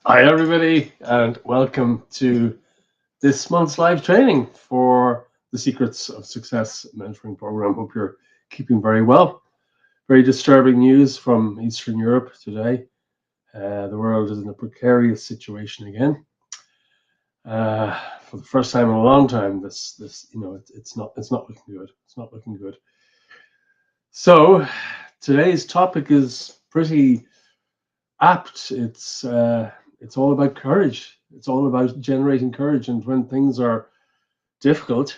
Hi, everybody, and welcome to this month's live training for the Secrets of Success Mentoring Program. Hope you're keeping very well. Very disturbing news from Eastern Europe today. The world is in a precarious situation again. For the first time in a long time, it's not looking good. It's not looking good. So today's topic is pretty apt. It's all about courage. It's all about generating courage. And when things are difficult,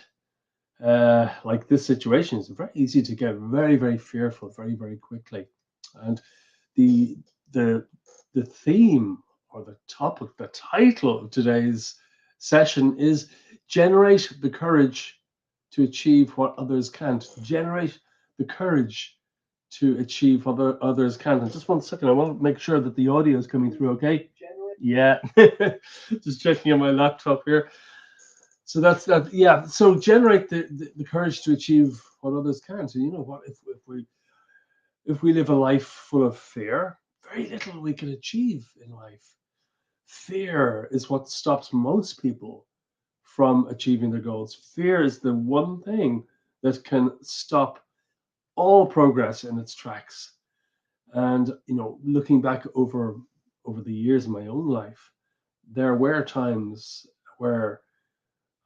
like this situation, it's very easy to get very, very fearful very, very quickly. And the the the theme or the topic, the title of today's session is generate the courage to achieve what others can't. Generate the courage to achieve what others can't. And just one second, I want to make sure that the audio is coming through okay. Yeah, just checking on my laptop here. So that's that. Yeah. So generate the courage to achieve what others can't. And you know what? If we live a life full of fear, very little we can achieve in life. Fear is what stops most people from achieving their goals. Fear is the one thing that can stop all progress in its tracks. And looking back over the years of my own life, there were times where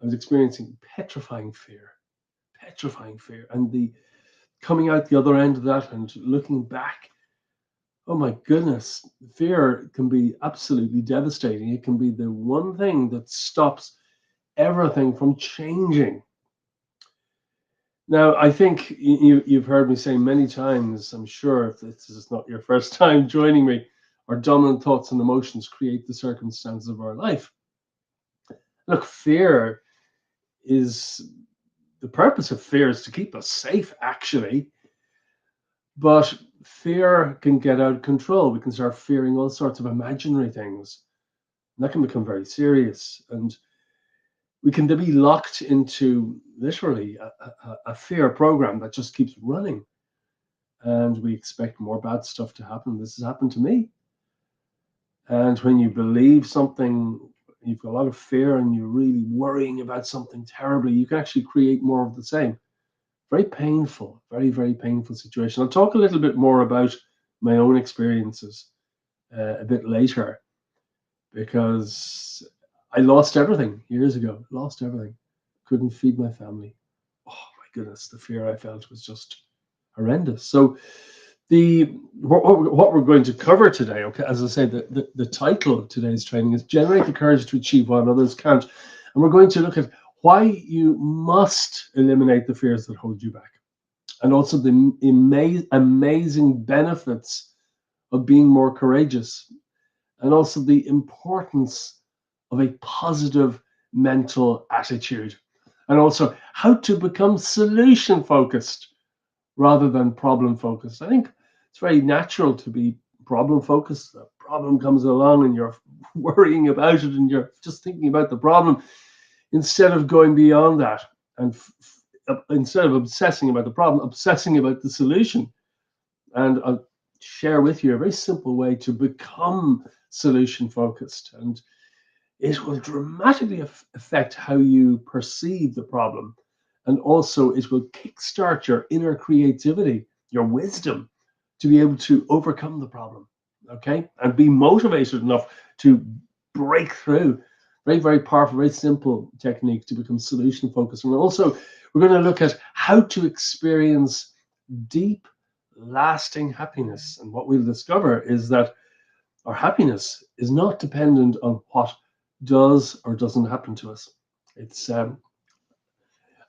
I was experiencing petrifying fear, and the coming out the other end of that and looking back. Oh my goodness, fear can be absolutely devastating. It can be the one thing that stops everything from changing. Now, I think you've heard me say many times, I'm sure if this is not your first time joining me, our dominant thoughts and emotions create the circumstances of our life. Look, fear is the purpose of fear is to keep us safe, actually. But fear can get out of control. We can start fearing all sorts of imaginary things. And that can become very serious. And we can be locked into literally a fear program that just keeps running. And we expect more bad stuff to happen. This has happened to me. And when you believe something, you've got a lot of fear and you're really worrying about something terribly, you can actually create more of the same. Very painful, very, very painful situation. I'll talk a little bit more about my own experiences a bit later, because I lost everything years ago, lost everything. Couldn't feed my family. Oh my goodness, the fear I felt was just horrendous. So what we're going to cover today, okay, as I say, the title of today's training is Generate the Courage to Achieve What Others Can't. And we're going to look at why you must eliminate the fears that hold you back, and also the amazing benefits of being more courageous, and also the importance of a positive mental attitude, and also how to become solution focused rather than problem focused. I think it's very natural to be problem focused. A problem comes along and you're worrying about it and you're just thinking about the problem instead of going beyond that and instead of obsessing about the problem, obsessing about the solution. And I'll share with you a very simple way to become solution focused, and it will dramatically affect how you perceive the problem. And also, it will kickstart your inner creativity, your wisdom, to be able to overcome the problem, okay? And be motivated enough to break through. Very, very powerful, very simple technique to become solution focused. And also, we're going to look at how to experience deep, lasting happiness. And what we'll discover is that our happiness is not dependent on what does or doesn't happen to us. It's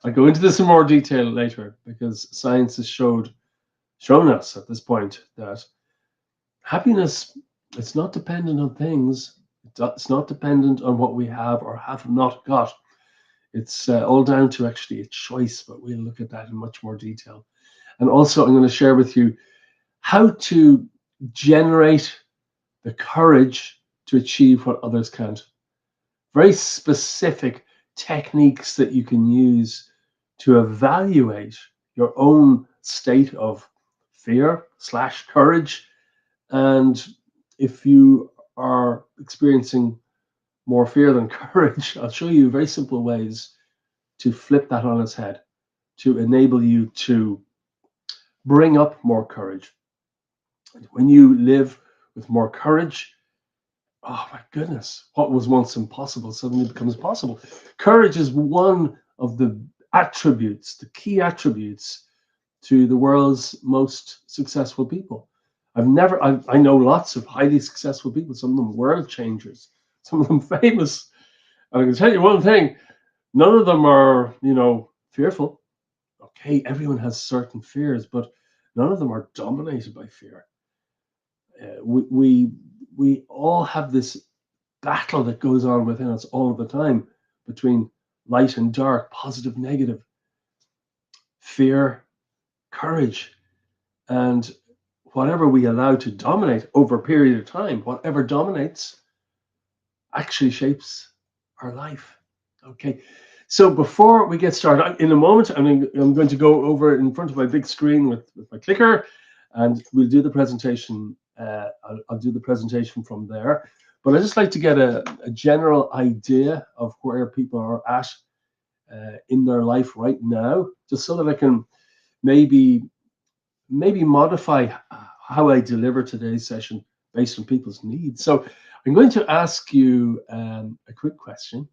I'll go into this in more detail later, because science has shown us at this point that happiness, it's not dependent on things. It's not dependent on what we have or have not got. It's all down to actually a choice, but we'll look at that in much more detail. And also, I'm going to share with you how to generate the courage to achieve what others can't. Very specific techniques that you can use to evaluate your own state of fear/courage. And if you are experiencing more fear than courage, I'll show you very simple ways to flip that on its head, to enable you to bring up more courage. When you live with more courage, oh my goodness, what was once impossible suddenly becomes possible. Courage is one of the attributes, the key attributes to the world's most successful people. I know lots of highly successful people, some of them world changers, some of them famous. And I can tell you one thing, none of them are, fearful. Okay, everyone has certain fears, but none of them are dominated by fear. We all have this battle that goes on within us all of the time between light and dark, positive, negative, fear, courage, and whatever we allow to dominate over a period of time, whatever dominates actually shapes our life. Okay. So before we get started, in a moment, I'm going to go over in front of my big screen with my clicker, and we'll do the presentation. I'll do the presentation from there. But I just like to get a general idea of where people are at in their life right now, just so that I can maybe modify how I deliver today's session based on people's needs. So I'm going to ask you a quick question.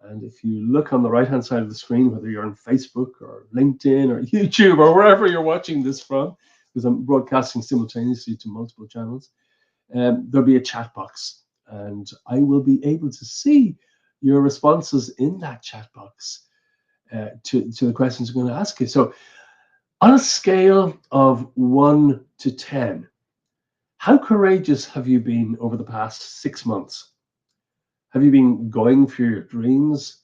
And if you look on the right-hand side of the screen, whether you're on Facebook or LinkedIn or YouTube or wherever you're watching this from, because I'm broadcasting simultaneously to multiple channels, there'll be a chat box. And I will be able to see your responses in that chat box to the questions I'm going to ask you. So on a scale of 1 to 10, how courageous have you been over the past 6 months? Have you been going for your dreams?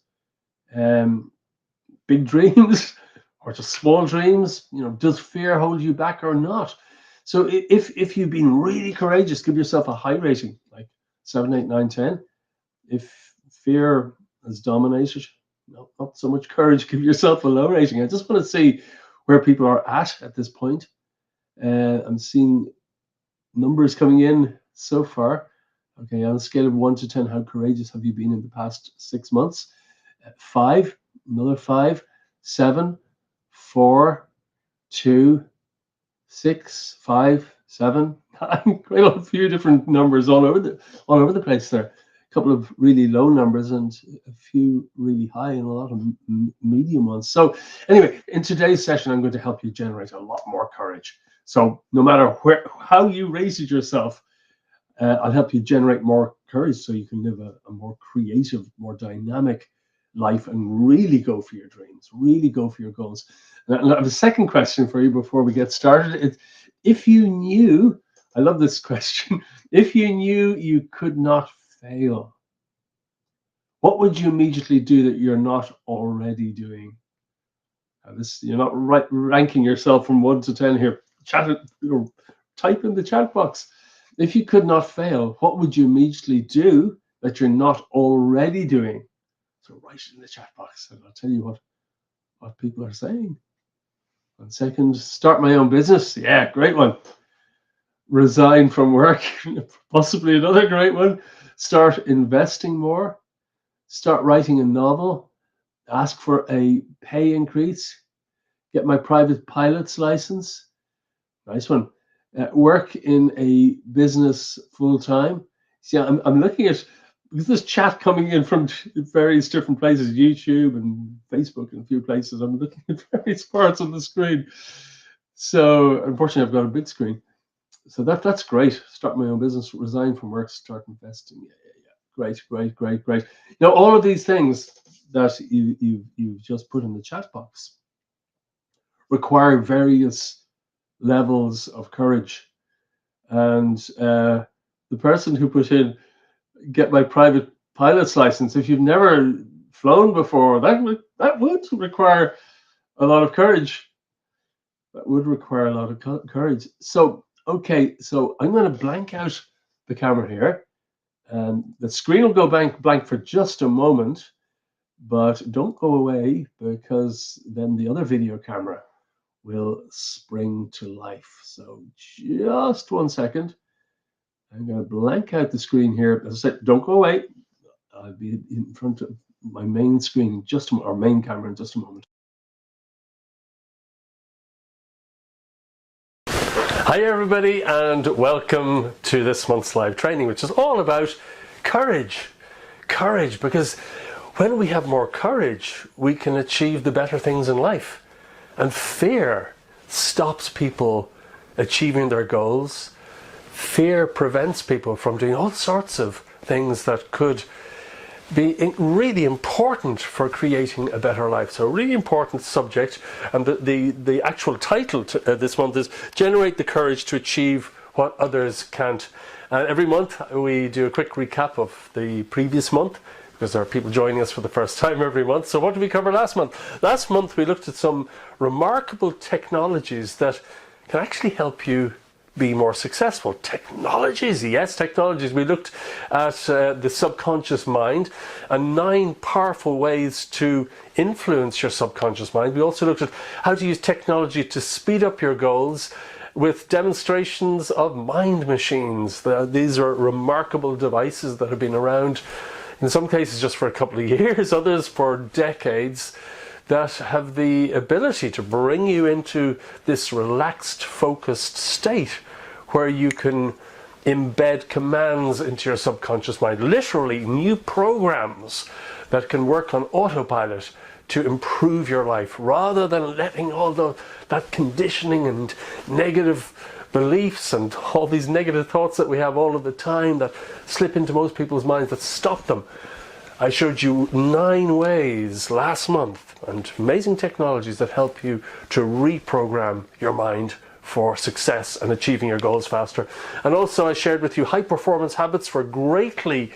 Big dreams or just small dreams? Does fear hold you back or not? So if you've been really courageous, give yourself a high rating, like 7, 8, 9, 10. If fear has dominated, no, not so much courage, give yourself a low rating. I just want to see where people are at this point. I'm seeing numbers coming in so far. Okay, on a scale of 1 to 10, how courageous have you been in the past 6 months? 5, another 5, 7, 4, 2, 6, 5, 7, 9. Quite a few different numbers all over the place there. A couple of really low numbers and a few really high and a lot of medium ones. So anyway, in today's session, I'm going to help you generate a lot more courage. So no matter how you rated yourself, I'll help you generate more courage so you can live a more creative, more dynamic life and really go for your dreams, really go for your goals. And I have a second question for you before we get started. If you knew, I love this question, if you knew you could not fail, what would you immediately do that you're not already doing? You're not ranking yourself from 1 to 10 here. Chat it, type in the chat box. If you could not fail, what would you immediately do that you're not already doing? So write it in the chat box and I'll tell you what people are saying. 1 second, start my own business. Yeah, great one. Resign from work, possibly another great one. Start investing more. Start writing a novel. Ask for a pay increase. Get my private pilot's license. Nice one. Work in a business full time. See, I'm looking at, because there's chat coming in from various different places, YouTube and Facebook and a few places. I'm looking at various parts on the screen. So unfortunately, I've got a big screen. So that's great. Start my own business, resign from work, start investing. Yeah. Great. Now, all of these things that you've just put in the chat box require various levels of courage. And the person who put in, get my private pilot's license, if you've never flown before, that would require a lot of courage. That would require a lot of courage. So, okay, so I'm going to blank out the camera here. And the screen will go blank for just a moment, but don't go away, because then the other video camera will spring to life. So just 1 second. I'm going to blank out the screen here. As I said, don't go away. I'll be in front of my main screen in just a moment, or main camera in just a moment. Hi everybody, and welcome to this month's live training, which is all about courage. Courage, because when we have more courage, we can achieve the better things in life. And fear stops people achieving their goals. Fear prevents people from doing all sorts of things that could be really important for creating a better life. So a really important subject, and the actual title this month is Generate the Courage to Achieve What Others Can't. Every month we do a quick recap of the previous month, because there are people joining us for the first time every month. So what did we cover last month? Last month we looked at some remarkable technologies that can actually help you be more successful. Technologies, yes, technologies. We looked at the subconscious mind and 9 powerful ways to influence your subconscious mind. We also looked at how to use technology to speed up your goals with demonstrations of mind machines. These are remarkable devices that have been around, in some cases just for a couple of years, others for decades, that have the ability to bring you into this relaxed, focused state where you can embed commands into your subconscious mind, literally new programs that can work on autopilot to improve your life, rather than letting all that conditioning and negative beliefs and all these negative thoughts that we have all of the time that slip into most people's minds that stop them. I showed you 9 ways last month, and amazing technologies that help you to reprogram your mind for success and achieving your goals faster. And also I shared with you high performance habits for greatly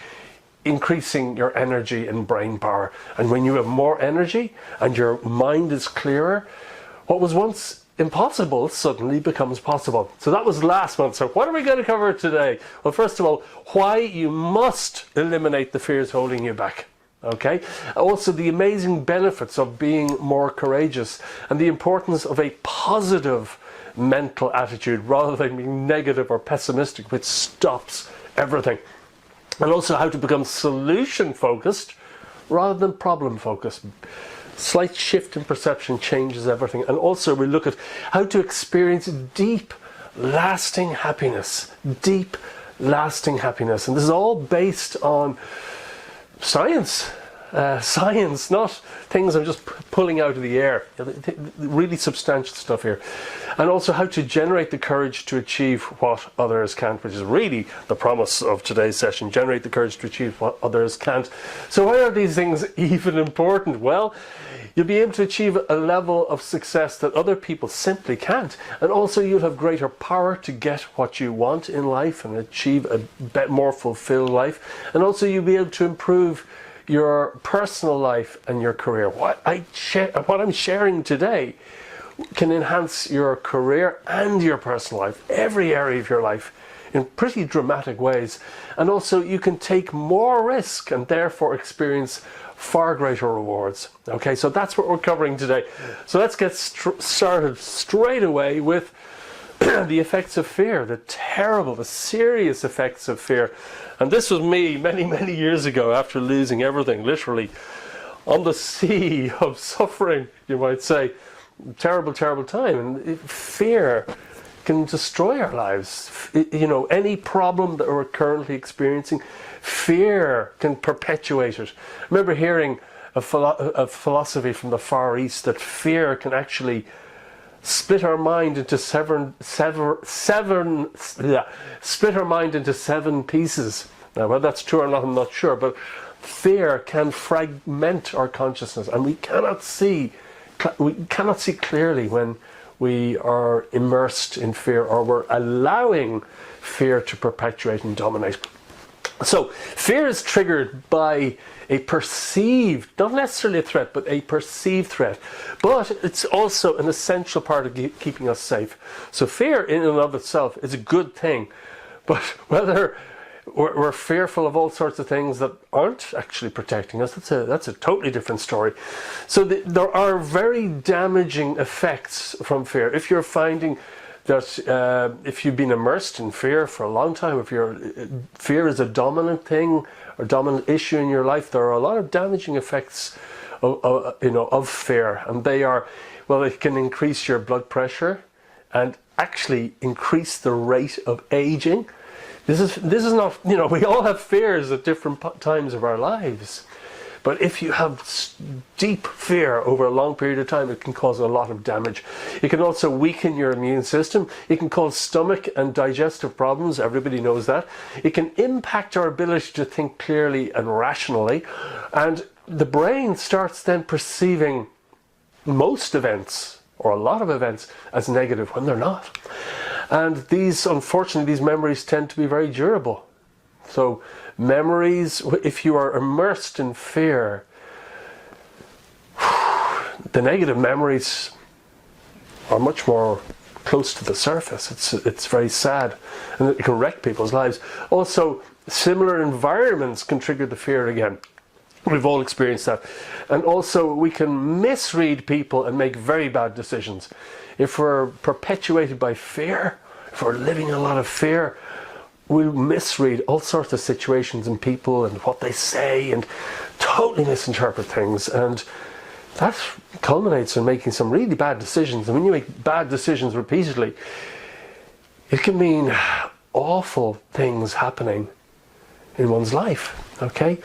increasing your energy and brain power. And when you have more energy and your mind is clearer, what was once impossible suddenly becomes possible. So that was last month. So what are we going to cover today? Well, first of all, why you must eliminate the fears holding you back. Okay. Also, the amazing benefits of being more courageous and the importance of a positive mental attitude rather than being negative or pessimistic, which stops everything. And also how to become solution focused rather than problem focused. Slight shift in perception changes everything. And also we look at how to experience deep, lasting happiness. Deep, lasting happiness. And this is all based on science. Science, not things I'm just pulling out of the air. Really substantial stuff here. And also how to generate the courage to achieve what others can't, which is really the promise of today's session. Generate the courage to achieve what others can't. So why are these things even important? Well, you'll be able to achieve a level of success that other people simply can't. And also you'll have greater power to get what you want in life and achieve a more fulfilled life. And also you'll be able to improve your personal life and your career. What I'm sharing today can enhance your career and your personal life, every area of your life, in pretty dramatic ways. And also you can take more risk and therefore experience far greater rewards. Okay, so that's what we're covering today. So let's get started straight away with the effects of fear, the serious effects of fear. And this was me many years ago, after losing everything, literally on the sea of suffering, you might say. Terrible time. And fear can destroy our lives. You know, any problem that we're currently experiencing, fear can perpetuate it. I remember hearing a philosophy from the Far East that fear can actually split our mind into seven pieces. Now, whether that's true or not, I'm not sure, but fear can fragment our consciousness, and we cannot see clearly when we are immersed in fear, or we're allowing fear to perpetuate and dominate. So fear is triggered by a perceived, not necessarily a threat, but a perceived threat. But it's also an essential part of keeping us safe. So fear in and of itself is a good thing. But whether we're fearful of all sorts of things that aren't actually protecting us, that's a totally different story. So there are very damaging effects from fear. If you're finding that if you've been immersed in fear for a long time, if fear is a dominant thing or dominant issue in your life, there are a lot of damaging effects of fear, and they are, well, it can increase your blood pressure and actually increase the rate of aging. This is not, we all have fears at different times of our lives. But if you have deep fear over a long period of time, it can cause a lot of damage. It can also weaken your immune system. It can cause stomach and digestive problems. Everybody knows that. It can impact our ability to think clearly and rationally. And the brain starts then perceiving most events, or a lot of events, as negative when they're not. And unfortunately, these memories tend to be very durable. So memories, if you are immersed in fear, the negative memories are much more close to the surface. It's very sad, and it can wreck people's lives. Also, similar environments can trigger the fear again. We've all experienced that. And also, we can misread people and make very bad decisions. If we're perpetuated by fear, if we're living in a lot of fear, we'll misread all sorts of situations and people and what they say and totally misinterpret things. And that culminates in making some really bad decisions. And when you make bad decisions repeatedly, it can mean awful things happening in one's life, okay?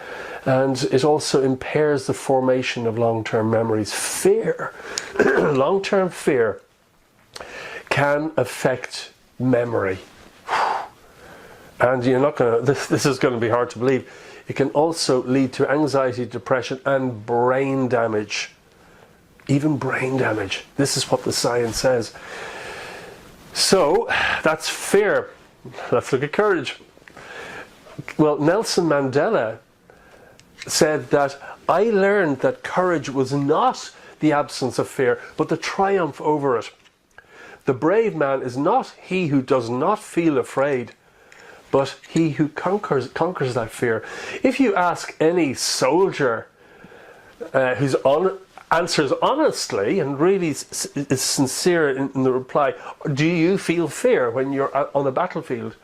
And it also impairs the formation of long-term memories. Fear, long-term fear, can affect memory. And you're not going to, this is going to be hard to believe, it can also lead to anxiety, depression, and brain damage. Even brain damage. This is what the science says. So, that's fear. Let's look at courage. Well, Nelson Mandela said that, I learned that courage was not the absence of fear, but the triumph over it. The brave man is not he who does not feel afraid, but he who conquers that fear. If you ask any soldier answers honestly and really is sincere in the reply, do you feel fear when you're out on the battlefield?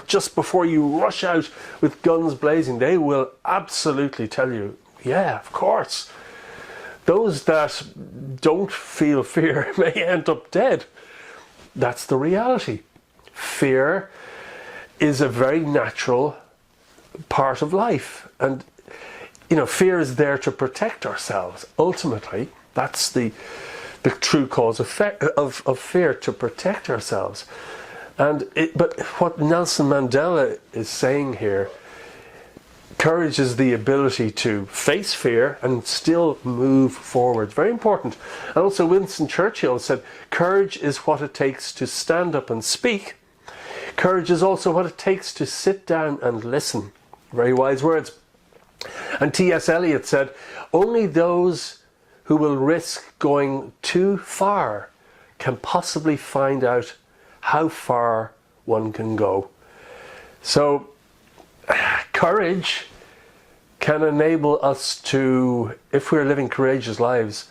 Just before you rush out with guns blazing, they will absolutely tell you, yeah, of course. Those that don't feel fear may end up dead. That's the reality. Fear is a very natural part of life. And, fear is there to protect ourselves. Ultimately, that's the true cause of fear, to protect ourselves. But what Nelson Mandela is saying here, courage is the ability to face fear and still move forward. Very important. And also Winston Churchill said, courage is what it takes to stand up and speak. Courage is also what it takes to sit down and listen. Very wise words. And T.S. Eliot said, only those who will risk going too far can possibly find out how far one can go. So, courage can enable us to, if we're living courageous lives,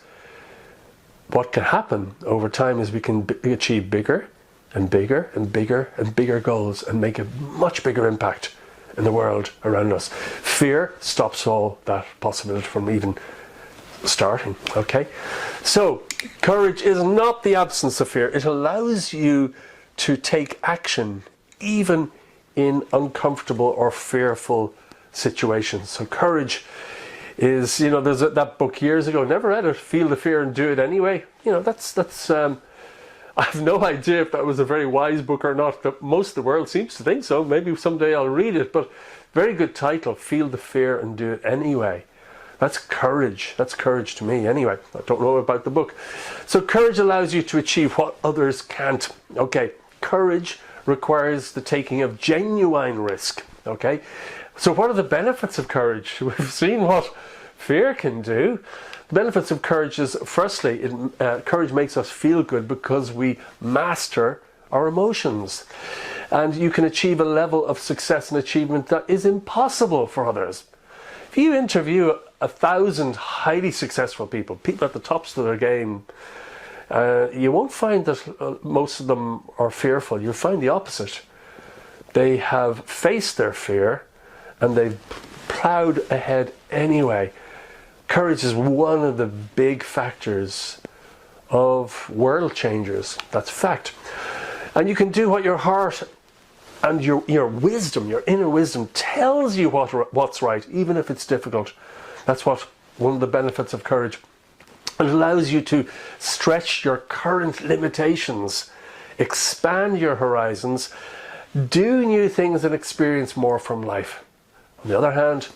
what can happen over time is we can achieve bigger and bigger and bigger and bigger goals and make a much bigger impact in the world around us. Fear stops all that possibility from even starting, okay? So, courage is not the absence of fear. It allows you to take action even in uncomfortable or fearful situations. So courage is, there's that book years ago, never read it, Feel the Fear and Do It Anyway. That's I have no idea if that was a very wise book or not, but most of the world seems to think so. Maybe someday I'll read it, but very good title, Feel the Fear and Do It Anyway. That's courage. That's courage to me anyway. I don't know about the book. So courage allows you to achieve what others can't. Okay, courage requires the taking of genuine risk. Okay, so what are the benefits of courage? We've seen what fear can do. The benefits of courage is, firstly, courage makes us feel good because we master our emotions. And you can achieve a level of success and achievement that is impossible for others. If you interview 1,000 highly successful people at the tops of their game, You won't find that most of them are fearful. You'll find the opposite. They have faced their fear and they've plowed ahead anyway. Courage is one of the big factors of world changers. That's fact. And you can do what your heart and your wisdom, your inner wisdom, tells you what's right, even if it's difficult. That's one of the benefits of courage. It allows you to stretch your current limitations, expand your horizons, do new things and experience more from life. On the other hand,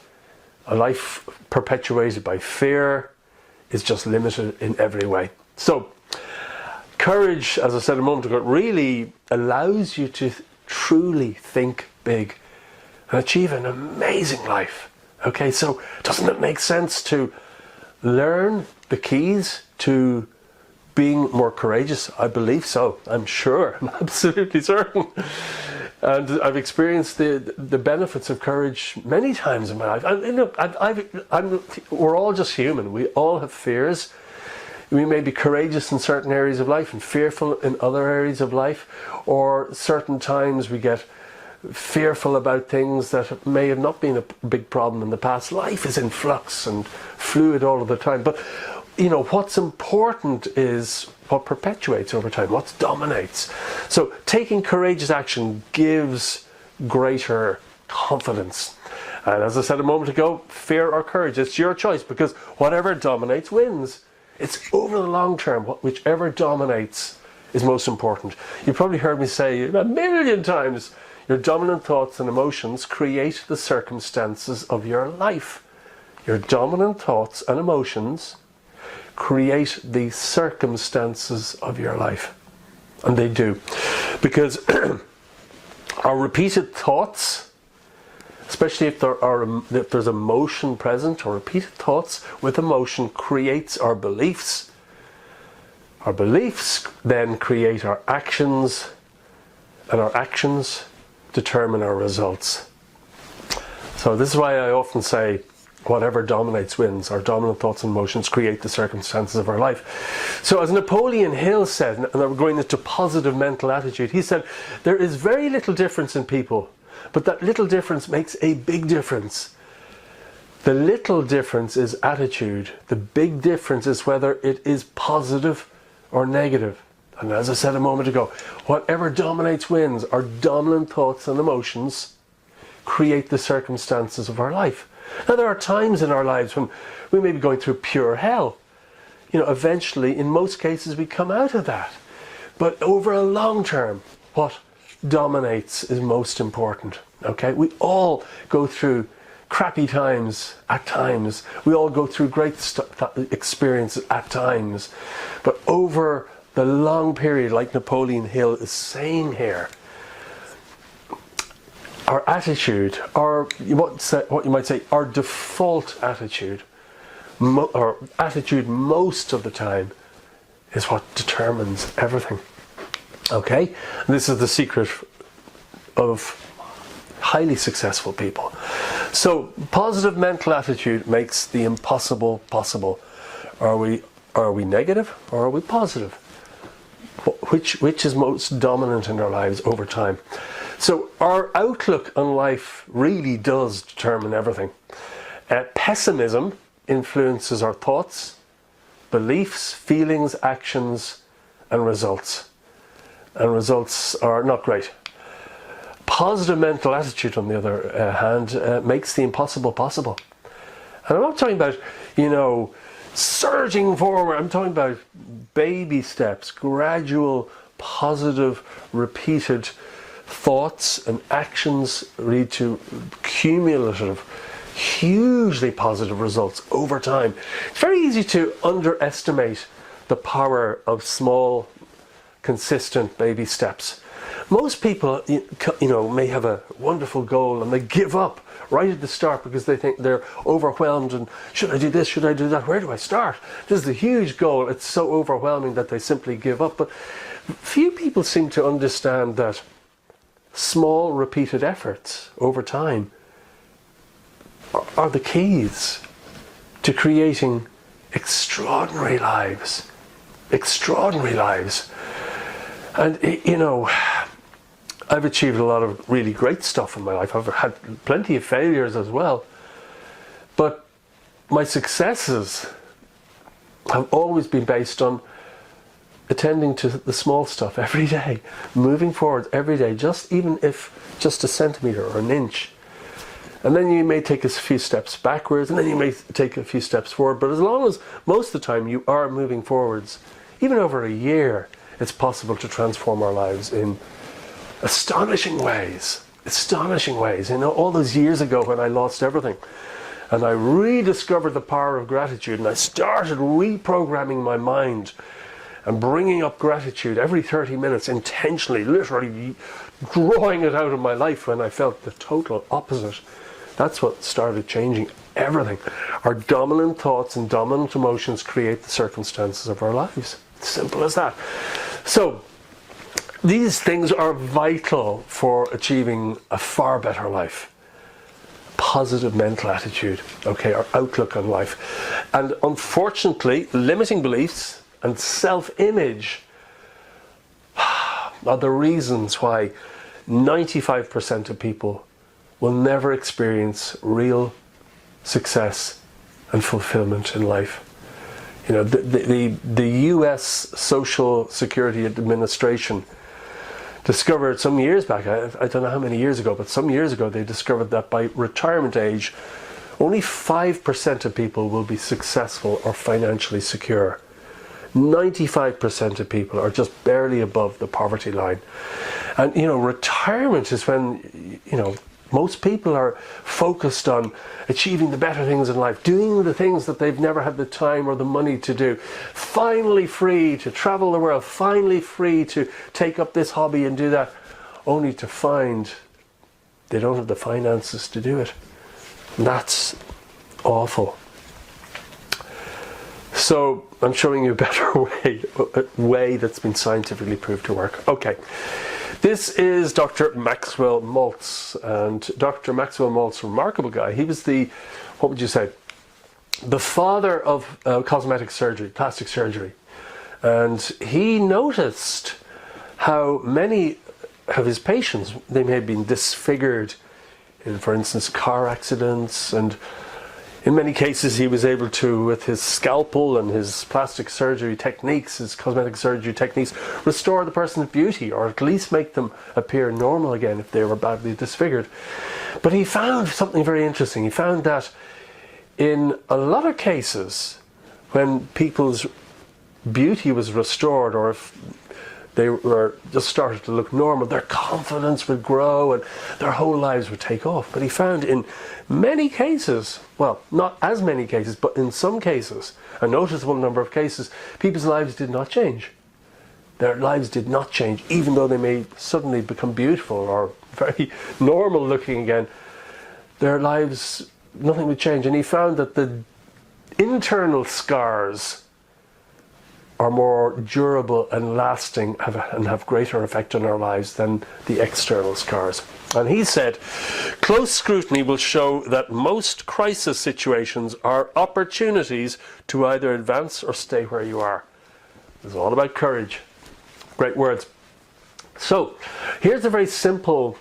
a life perpetuated by fear is just limited in every way. So, courage, as I said a moment ago, really allows you to truly think big and achieve an amazing life. Okay, so doesn't it make sense to learn the keys to being more courageous? I believe so. I'm sure. I'm absolutely certain. And I've experienced the benefits of courage many times in my life. And, we're all just human. We all have fears. We may be courageous in certain areas of life and fearful in other areas of life, or certain times we get fearful about things that may have not been a big problem in the past. Life is in flux and fluid all of the time. But, what's important is what perpetuates over time, what dominates. So taking courageous action gives greater confidence. And as I said a moment ago, fear or courage, it's your choice, because whatever dominates wins. It's over the long term, whichever dominates is most important. You've probably heard me say a million times, your dominant thoughts and emotions create the circumstances of your life. Your dominant thoughts and emotions create the circumstances of your life. And they do. Because our repeated thoughts, especially if there's emotion present, or repeated thoughts with emotion, creates our beliefs. Our beliefs then create our actions, and our actions determine our results. So this is why I often say, whatever dominates wins. Our dominant thoughts and emotions create the circumstances of our life. So as Napoleon Hill said, and we're going into positive mental attitude, he said, there is very little difference in people, but that little difference makes a big difference. The little difference is attitude. The big difference is whether it is positive or negative. And as I said a moment ago, whatever dominates wins. Our dominant thoughts and emotions create the circumstances of our life. Now, there are times in our lives when we may be going through pure hell. Eventually, in most cases, we come out of that. But over a long term, what dominates is most important. Okay? We all go through crappy times at times. We all go through great experiences at times. But over the long period, like Napoleon Hill is saying here, our attitude, what you might say, our default attitude, or attitude most of the time, is what determines everything. Okay? And this is the secret of highly successful people. So, positive mental attitude makes the impossible possible. Are we negative, or are we positive? Which is most dominant in our lives over time? So our outlook on life really does determine everything. Pessimism influences our thoughts, beliefs, feelings, actions, and results. And results are not great. Positive mental attitude, on the other hand, makes the impossible possible. And I'm not talking about, surging forward. I'm talking about baby steps, gradual, positive, repeated thoughts and actions lead to cumulative, hugely positive results over time. It's very easy to underestimate the power of small, consistent baby steps. Most people, may have a wonderful goal and they give up right at the start because they think they're overwhelmed and should I do this, should I do that, where do I start? This is a huge goal, it's so overwhelming that they simply give up. But few people seem to understand that small repeated efforts over time are the keys to creating extraordinary lives. extraordinary lives. And, you know, I've achieved a lot of really great stuff in my life. I've had plenty of failures as well. But my successes have always been based on attending to the small stuff every day, moving forward every day, even if just a centimetre or an inch. And then you may take a few steps backwards, and then you may take a few steps forward. But as long as most of the time you are moving forwards, even over a year, it's possible to transform our lives in astonishing ways. Astonishing ways. You know, all those years ago when I lost everything, and I rediscovered the power of gratitude, and I started reprogramming my mind and bringing up gratitude every 30 minutes intentionally, literally drawing it out of my life when I felt the total opposite. That's what started changing everything. Our dominant thoughts and dominant emotions create the circumstances of our lives. Simple as that. So, these things are vital for achieving a far better life. Positive mental attitude, okay, our outlook on life. And unfortunately, limiting beliefs and self-image are the reasons why 95% of people will never experience real success and fulfillment in life. You know, the US Social Security Administration discovered some years back, I don't know how many years ago, but some years ago they discovered that by retirement age, only 5% of people will be successful or financially secure. 95% of people are just barely above the poverty line. And, you know, retirement is when, you know, most people are focused on achieving the better things in life, doing the things that they've never had the time or the money to do, finally free to travel the world, finally free to take up this hobby and do that, only to find they don't have the finances to do it. And that's awful. So I'm showing you a better way that's been scientifically proved to work. Okay. This is Dr. Maxwell Maltz, and Dr. Maxwell Maltz, remarkable guy. He was the, what would you say, the father of cosmetic surgery, plastic surgery. And he noticed how many of his patients, they may have been disfigured in, for instance, car accidents, and in many cases he was able to, with his scalpel and his plastic surgery techniques, his cosmetic surgery techniques, restore the person's beauty, or at least make them appear normal again if they were badly disfigured. But he found something very interesting. He found that in a lot of cases, when people's beauty was restored, or if they were just started to look normal, their confidence would grow and their whole lives would take off. But he found in many cases, well, not as many cases, but in some cases, a noticeable number of cases, people's lives did not change. Their lives did not change, even though they may suddenly become beautiful or very normal looking again. Their lives, nothing would change. And he found that the internal scars are more durable and lasting and have greater effect on our lives than the external scars. And he said, close scrutiny will show that most crisis situations are opportunities to either advance or stay where you are. It's all about courage. Great words. So, here's a very simple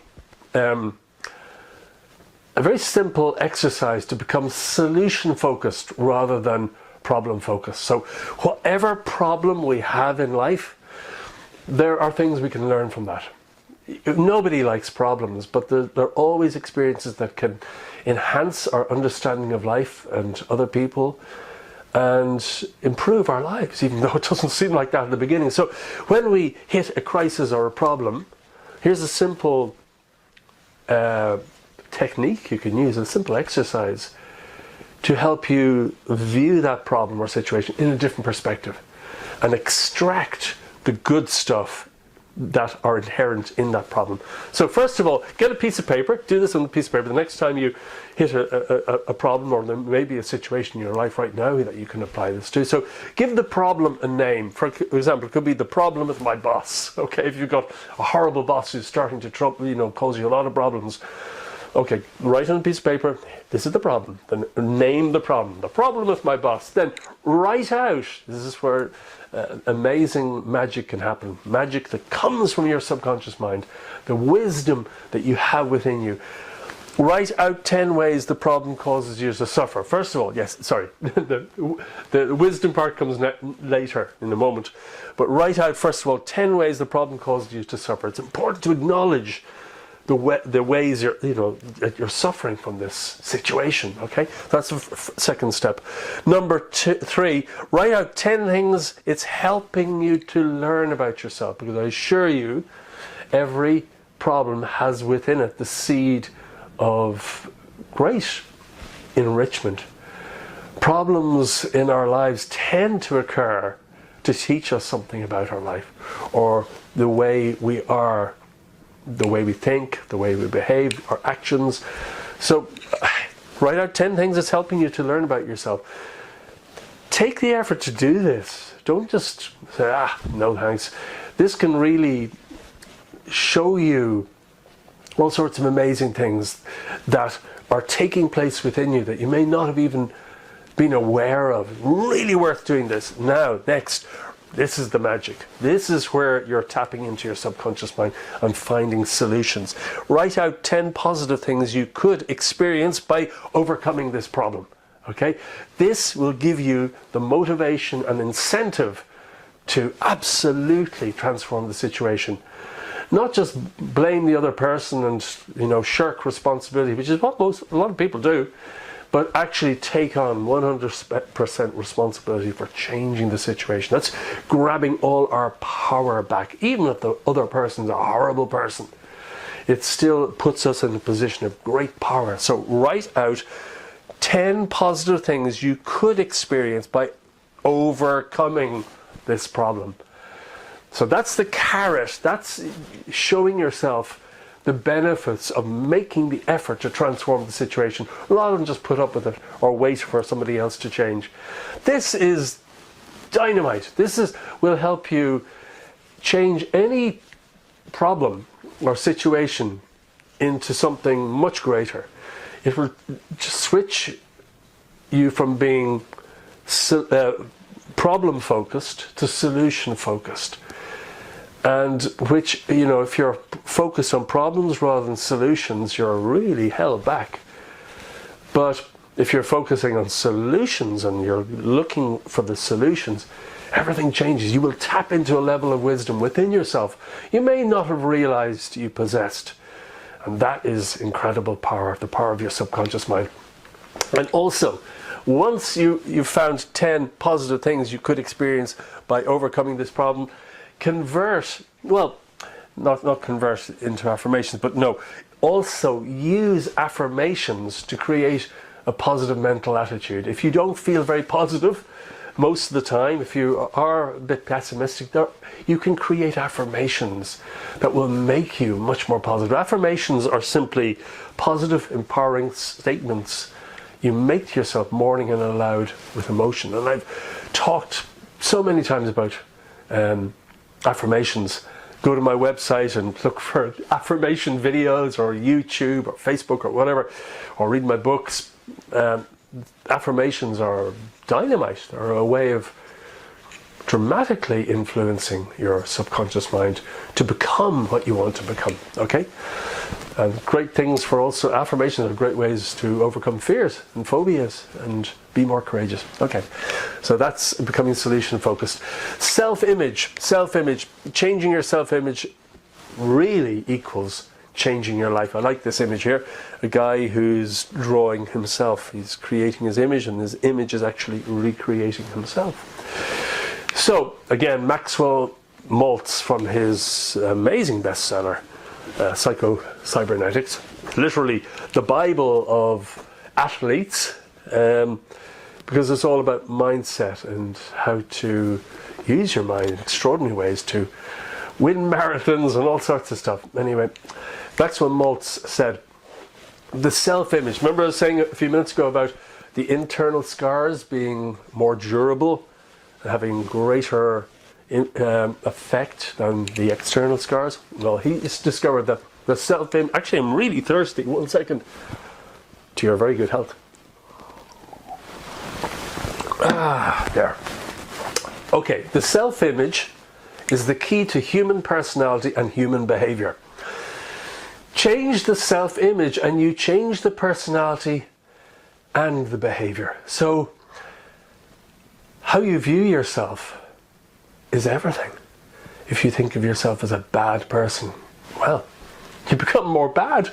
exercise to become solution focused rather than problem focused. So whatever problem we have in life, there are things we can learn from that. Nobody likes problems, but there are always experiences that can enhance our understanding of life and other people and improve our lives, even though it doesn't seem like that at the beginning. So when we hit a crisis or a problem, here's a simple technique you can use, a simple exercise to help you view that problem or situation in a different perspective and extract the good stuff that are inherent in that problem. So first of all, get a piece of paper, do this on a piece of paper. The next time you hit a problem, or there may be a situation in your life right now that you can apply this to. So give the problem a name. For example, it could be the problem with my boss. Okay, if you've got a horrible boss who's starting to cause you a lot of problems, Okay, write on a piece of paper, this is the problem. Then name the problem. The problem with my boss. Then write out. This is where amazing magic can happen. Magic that comes from your subconscious mind. The wisdom that you have within you. Write out 10 ways the problem causes you to suffer. First of all, yes, sorry, the wisdom part comes later in a moment. But write out, first of all, 10 ways the problem causes you to suffer. It's important to acknowledge the ways you're suffering from this situation. Okay, that's the second step. Number 3, write out 10 things it's helping you to learn about yourself, because I assure you, every problem has within it the seed of great enrichment. Problems in our lives tend to occur to teach us something about our life, or the way we are, the way we think, the way we behave, our actions. So write out 10 things that's helping you to learn about yourself. Take the effort to do this. Don't just say, no thanks. This can really show you all sorts of amazing things that are taking place within you that you may not have even been aware of. Really worth doing this. Now, next, this is the magic. This is where you're tapping into your subconscious mind and finding solutions. Write out 10 positive things you could experience by overcoming this problem. Okay? This will give you the motivation and incentive to absolutely transform the situation. Not just blame the other person and shirk responsibility, which is what a lot of people do, but actually take on 100% responsibility for changing the situation. That's grabbing all our power back. Even if the other person's a horrible person, it still puts us in a position of great power. So write out 10 positive things you could experience by overcoming this problem. So that's the carrot. That's showing yourself the benefits of making the effort to transform the situation, rather than just put up with it or wait for somebody else to change. This is dynamite. Will help you change any problem or situation into something much greater. It will just switch you from being problem focused to solution focused. And which, if you're focused on problems rather than solutions, you're really held back. But if you're focusing on solutions and you're looking for the solutions, everything changes. You will tap into a level of wisdom within yourself you may not have realized you possessed. And that is incredible power, the power of your subconscious mind. And also, once you've found 10 positive things you could experience by overcoming this problem, not convert into affirmations, but also use affirmations to create a positive mental attitude. If you don't feel very positive most of the time, if you are a bit pessimistic, you can create affirmations that will make you much more positive. Affirmations are simply positive, empowering statements you make to yourself morning and aloud with emotion. And I've talked so many times about affirmations. Go to my website and look for affirmation videos, or YouTube or Facebook or whatever, or read my books. Affirmations are dynamite. They're a way of dramatically influencing your subconscious mind to become what you want to become. Okay? And great things for also, affirmations are great ways to overcome fears and phobias and be more courageous. Okay, so that's becoming solution focused. Self-image, changing your self-image really equals changing your life. I like this image here, a guy who's drawing himself. He's creating his image, and his image is actually recreating himself. So again, Maltz, from his amazing bestseller, Psycho-Cybernetics, literally the Bible of athletes, because it's all about mindset and how to use your mind in extraordinary ways to win marathons and all sorts of stuff. Anyway, Maxwell Maltz said, the self-image, remember I was saying a few minutes ago about the internal scars being more durable, having greater effect than the external scars? Well, he's discovered that The self-image. Actually, I'm really thirsty. 1 second. To your very good health. There. Okay, the self-image is the key to human personality and human behavior. Change the self-image and you change the personality and the behavior. So, how you view yourself is everything. If you think of yourself as a bad person, well, you become more bad.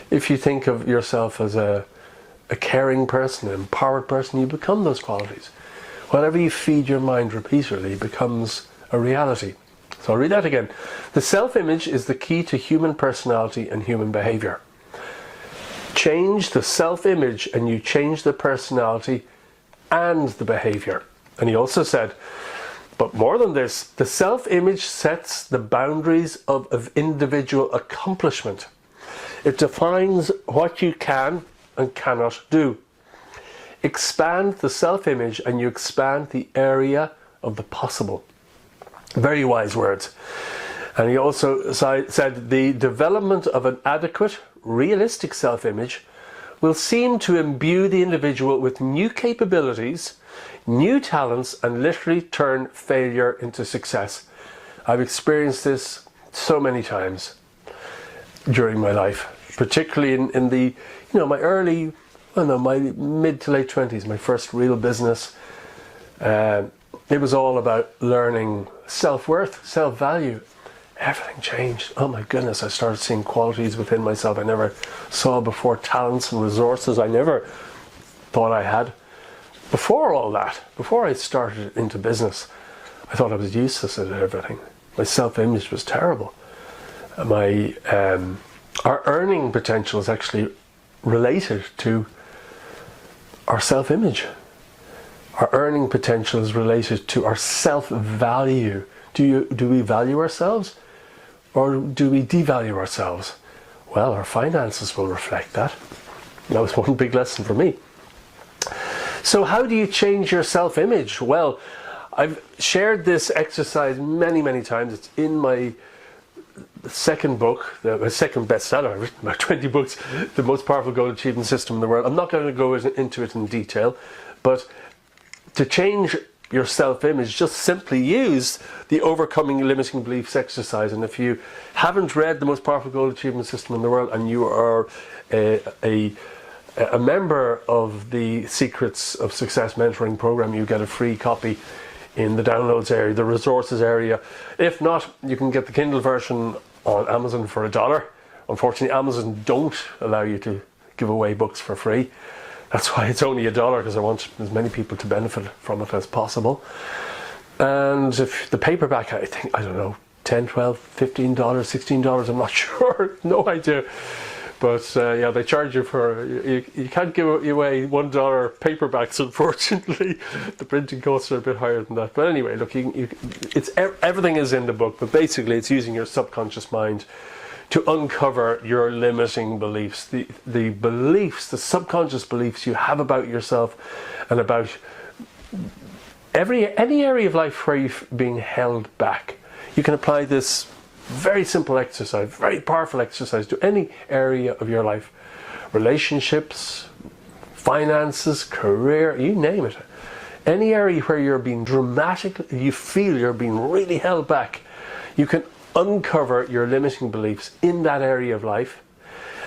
If you think of yourself as a caring person, an empowered person, you become those qualities. Whatever you feed your mind repeatedly becomes a reality. So I'll read that again. The self-image is the key to human personality and human behavior. Change the self-image and you change the personality and the behavior. And he also said, but more than this, the self-image sets the boundaries of individual accomplishment. It defines what you can and cannot do. Expand the self-image and you expand the area of the possible. Very wise words. And he also said the development of an adequate, realistic self-image will seem to imbue the individual with new capabilities, new talents, and literally turn failure into success. I've experienced this so many times during my life, particularly in the, my mid to late 20s, my first real business. It was all about learning self-worth, self-value. Everything changed. Oh my goodness, I started seeing qualities within myself I never saw before, talents and resources I never thought I had. Before all that, before I started into business, I thought I was useless at everything. My self-image was terrible. Our earning potential is actually related to our self-image. Our earning potential is related to our self-value. Do we value ourselves or do we devalue ourselves? Well, our finances will reflect that. That was one big lesson for me. So how do you change your self-image? Well, I've shared this exercise many, many times. It's in my second book, my second bestseller. I've written about 20 books, The Most Powerful Goal Achievement System in the World. I'm not going to go into it in detail, but to change your self-image, just simply use the Overcoming Limiting Beliefs exercise. And if you haven't read The Most Powerful Goal Achievement System in the World and you are a member of the Secrets of Success mentoring program, you get a free copy in the downloads area, the resources area. If not, you can get the Kindle version on Amazon for $1. Unfortunately, Amazon don't allow you to give away books for free. That's why it's only $1, because I want as many people to benefit from it as possible. And if the paperback, I think, I don't know, $10, $12, $15, $16, I'm not sure, no idea. But yeah, they charge you for, you can't give away $1 paperbacks, unfortunately. The printing costs are a bit higher than that. But anyway, look, everything is in the book, but basically it's using your subconscious mind to uncover your limiting beliefs, the beliefs, the subconscious beliefs you have about yourself and about any area of life where you're being held back. You can apply this very simple exercise, very powerful exercise to any area of your life. Relationships, finances, career, you name it. Any area where you're being you feel you're being really held back, you can uncover your limiting beliefs in that area of life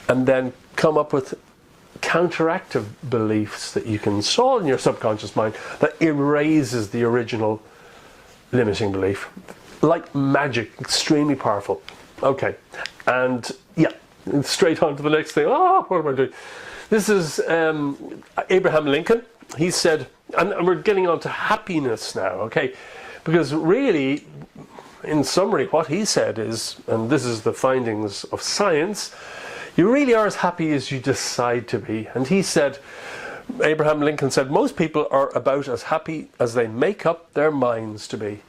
and then come up with counteractive beliefs that you can install in your subconscious mind that erases the original limiting belief. Like magic, extremely powerful. Okay, and yeah, straight on to the next thing. Oh, what am I doing? This is Abraham Lincoln. He said, and we're getting on to happiness now, okay? Because really, in summary, what he said is, and this is the findings of science, you really are as happy as you decide to be. And he said, Abraham Lincoln said, most people are about as happy as they make up their minds to be.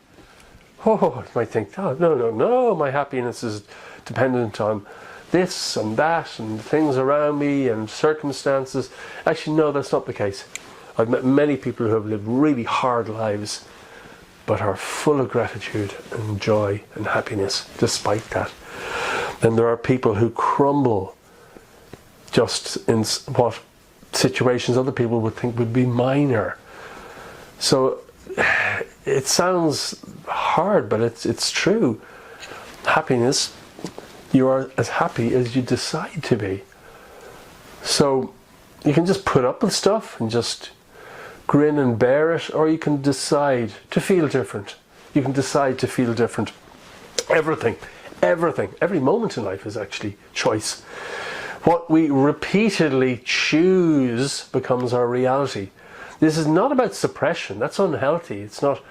Oh, you might think, oh, no, my happiness is dependent on this and that and things around me and circumstances. Actually, no, that's not the case. I've met many people who have lived really hard lives but are full of gratitude and joy and happiness despite that. And there are people who crumble just in what situations other people would think would be minor. So it sounds hard, but it's true. Happiness, you are as happy as you decide to be. So you can just put up with stuff and just grin and bear it, or you can decide to feel different. You can decide to feel different. Everything, every moment in life is actually choice. What we repeatedly choose becomes our reality. This is not about suppression. That's unhealthy. It's not,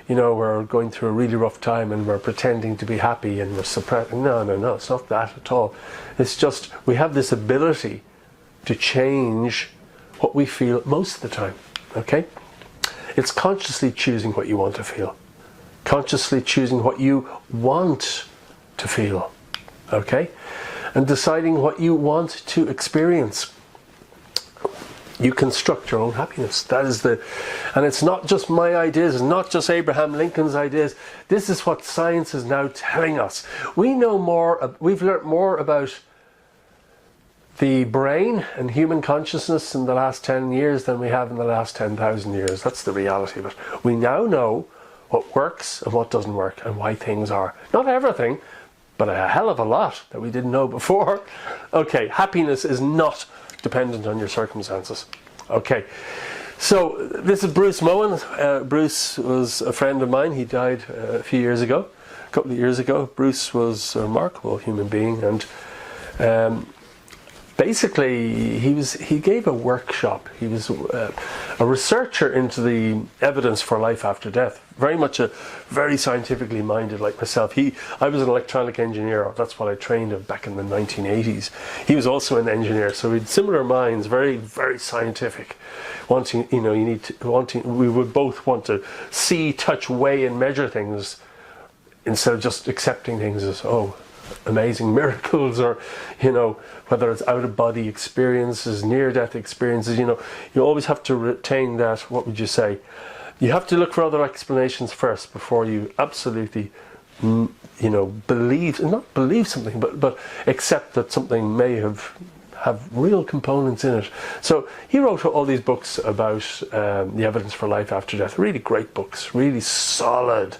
we're going through a really rough time and we're pretending to be happy and we're suppressing. No. It's not that at all. It's just we have this ability to change what we feel most of the time. Okay? It's consciously choosing what you want to feel. Consciously choosing what you want to feel. Okay? And deciding what you want to experience. You construct your own happiness. And it's not just my ideas, it's not just Abraham Lincoln's ideas. This is what science is now telling us. We've learnt more about the brain and human consciousness in the last 10 years than we have in the last 10,000 years. That's the reality of it. We now know what works and what doesn't work and why things are. Not everything, but a hell of a lot that we didn't know before. Okay, happiness is not dependent on your circumstances. Okay, so this is Bruce Moen. Bruce was a friend of mine. He died a couple of years ago. Bruce was a remarkable human being, and basically he gave a workshop. He was a researcher into the evidence for life after death. Very much very scientifically minded like myself. I was an electronic engineer. That's what I trained in back in the 1980s. He was also an engineer, so we had similar minds, very, very scientific. We would both want to see, touch, weigh and measure things instead of just accepting things as, amazing miracles, or whether it's out-of-body experiences, near-death experiences. You always have to retain that, what would you say, you have to look for other explanations first before you absolutely believe something, but accept that something may have real components in it. So he wrote all these books about the evidence for life after death. Really great books, really solid,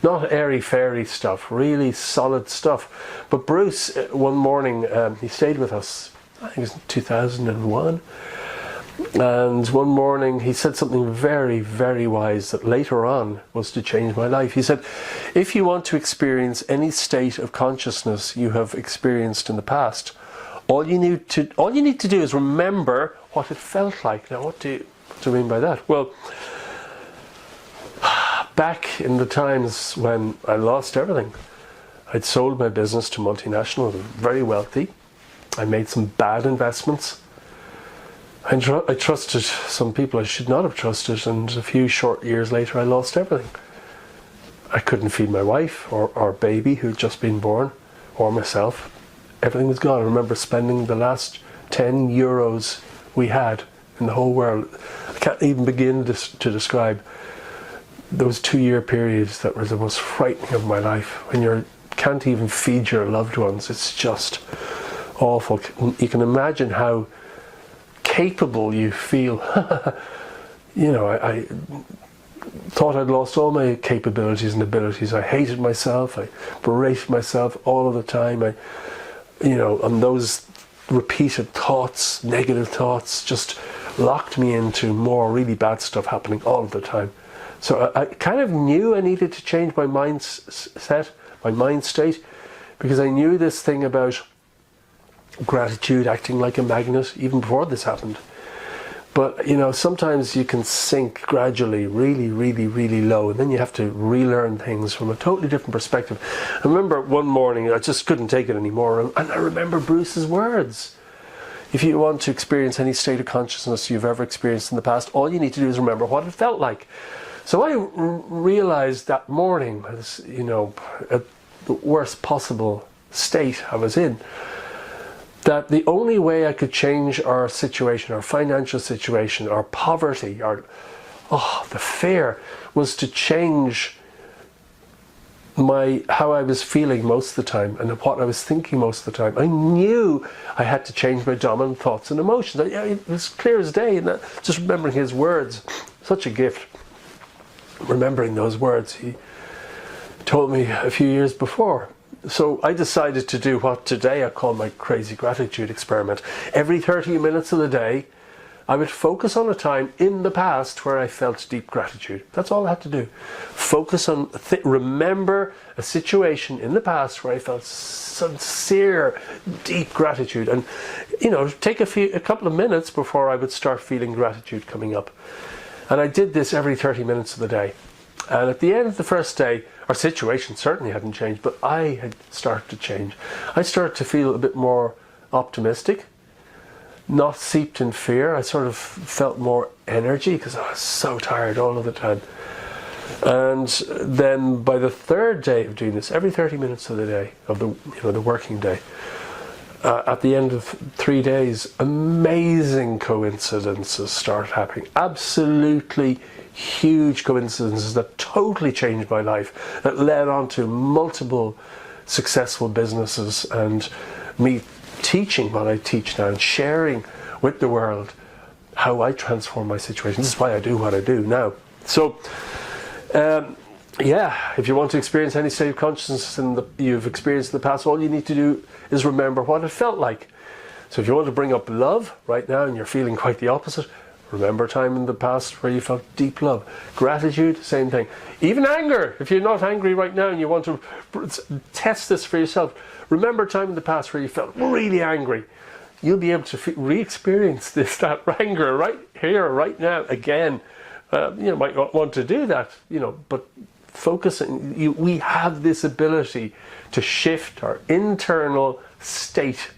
not airy-fairy stuff, really solid stuff. But Bruce, one morning, he stayed with us, I think it was in 2001, and one morning he said something very, very wise that later on was to change my life. He said, if you want to experience any state of consciousness you have experienced in the past, all you need to do is remember what it felt like. Now, what do you mean by that? Well, back in the times when I lost everything, I'd sold my business to multinational, very wealthy. I made some bad investments. I trusted some people I should not have trusted, and a few short years later I lost everything. I couldn't feed my wife or our baby who'd just been born, or myself. Everything was gone. I remember spending the last 10 euros we had in the whole world. I can't even begin to describe those 2-year periods that were the most frightening of my life. When you can't even feed your loved ones, it's just awful. You can imagine how capable you feel. I thought I'd lost all my capabilities and abilities. I hated myself. I berated myself all of the time. And those repeated thoughts, negative thoughts, just locked me into more really bad stuff happening all of the time. So I kind of knew I needed to change my mindset, my mind state, because I knew this thing about gratitude acting like a magnet even before this happened. But sometimes you can sink gradually really, really, really low, and then you have to relearn things from a totally different perspective. I remember one morning I just couldn't take it anymore, and I remember Bruce's words. If you want to experience any state of consciousness you've ever experienced in the past, all you need to do is remember what it felt like. So I realized that morning, as at the worst possible state I was in, that the only way I could change our situation, our financial situation, our poverty, the fear, was to change how I was feeling most of the time and what I was thinking most of the time. I knew I had to change my dominant thoughts and emotions. It was clear as day, and just remembering his words, such a gift. Remembering those words he told me a few years before. So I decided to do what today I call my crazy gratitude experiment. Every 30 minutes of the day, I would focus on a time in the past where I felt deep gratitude. That's all I had to do. Focus on, remember a situation in the past where I felt sincere, deep gratitude. And, take a couple of minutes before I would start feeling gratitude coming up. And I did this every 30 minutes of the day. And at the end of the first day, our situation certainly hadn't changed, but I had started to change. I started to feel a bit more optimistic, not seeped in fear. I sort of felt more energy because I was so tired all of the time. And then by the third day of doing this, every 30 minutes of the day, of the working day, at the end of 3 days, amazing coincidences started happening. Absolutely huge coincidences that totally changed my life, that led on to multiple successful businesses and me teaching what I teach now and sharing with the world how I transform my situation. This is why I do what I do now. So, if you want to experience any state of consciousness you've experienced in the past, all you need to do is remember what it felt like. So if you want to bring up love right now and you're feeling quite the opposite, remember a time in the past where you felt deep love. Gratitude, same thing. Even anger, if you're not angry right now and you want to test this for yourself, remember a time in the past where you felt really angry. You'll be able to re-experience that anger right here, right now, again. You might not want to do that, but focusing, we have this ability to shift our internal state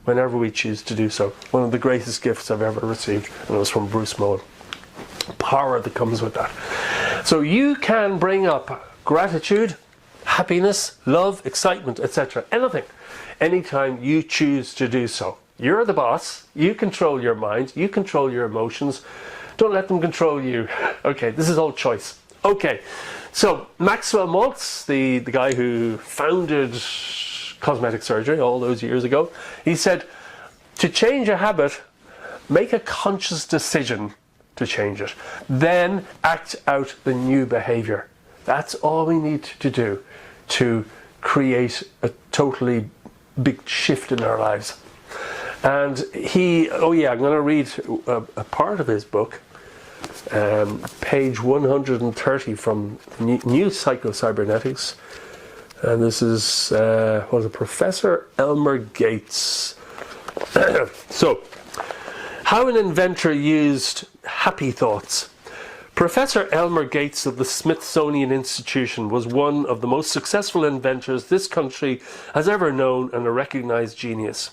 whenever we choose to do so. One of the greatest gifts I've ever received, and it was from Bruce Moen. Power that comes with that. So you can bring up gratitude, happiness, love, excitement, etc. Anytime you choose to do so. You're the boss. You control your mind. You control your emotions. Don't let them control you. Okay, this is all choice. Okay, so Maxwell Maltz, the guy who founded cosmetic surgery all those years ago, he said, to change a habit, make a conscious decision to change it. Then act out the new behavior. That's all we need to do to create a totally big shift in our lives. And I'm going to read a part of his book, page 130 from New Psycho-Cybernetics. And this is, Professor Elmer Gates. So, how an inventor used happy thoughts. Professor Elmer Gates of the Smithsonian Institution was one of the most successful inventors this country has ever known and a recognized genius.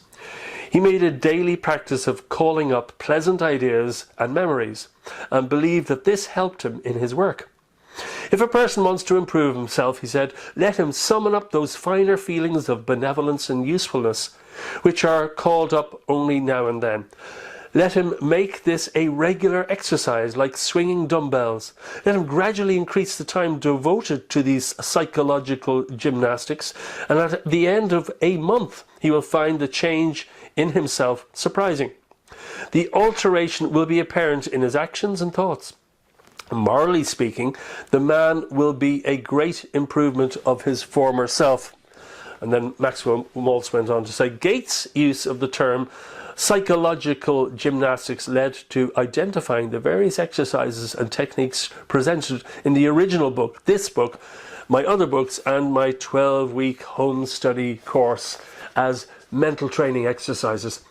He made a daily practice of calling up pleasant ideas and memories, and believed that this helped him in his work. If a person wants to improve himself, he said, let him summon up those finer feelings of benevolence and usefulness, which are called up only now and then. Let him make this a regular exercise like swinging dumbbells. Let him gradually increase the time devoted to these psychological gymnastics, and at the end of a month he will find the change in himself surprising. The alteration will be apparent in his actions and thoughts. Morally speaking, the man will be a great improvement of his former self. And then Maxwell Maltz went on to say, Gates' use of the term psychological gymnastics led to identifying the various exercises and techniques presented in the original book, this book, my other books, and my 12-week home study course as mental training exercises.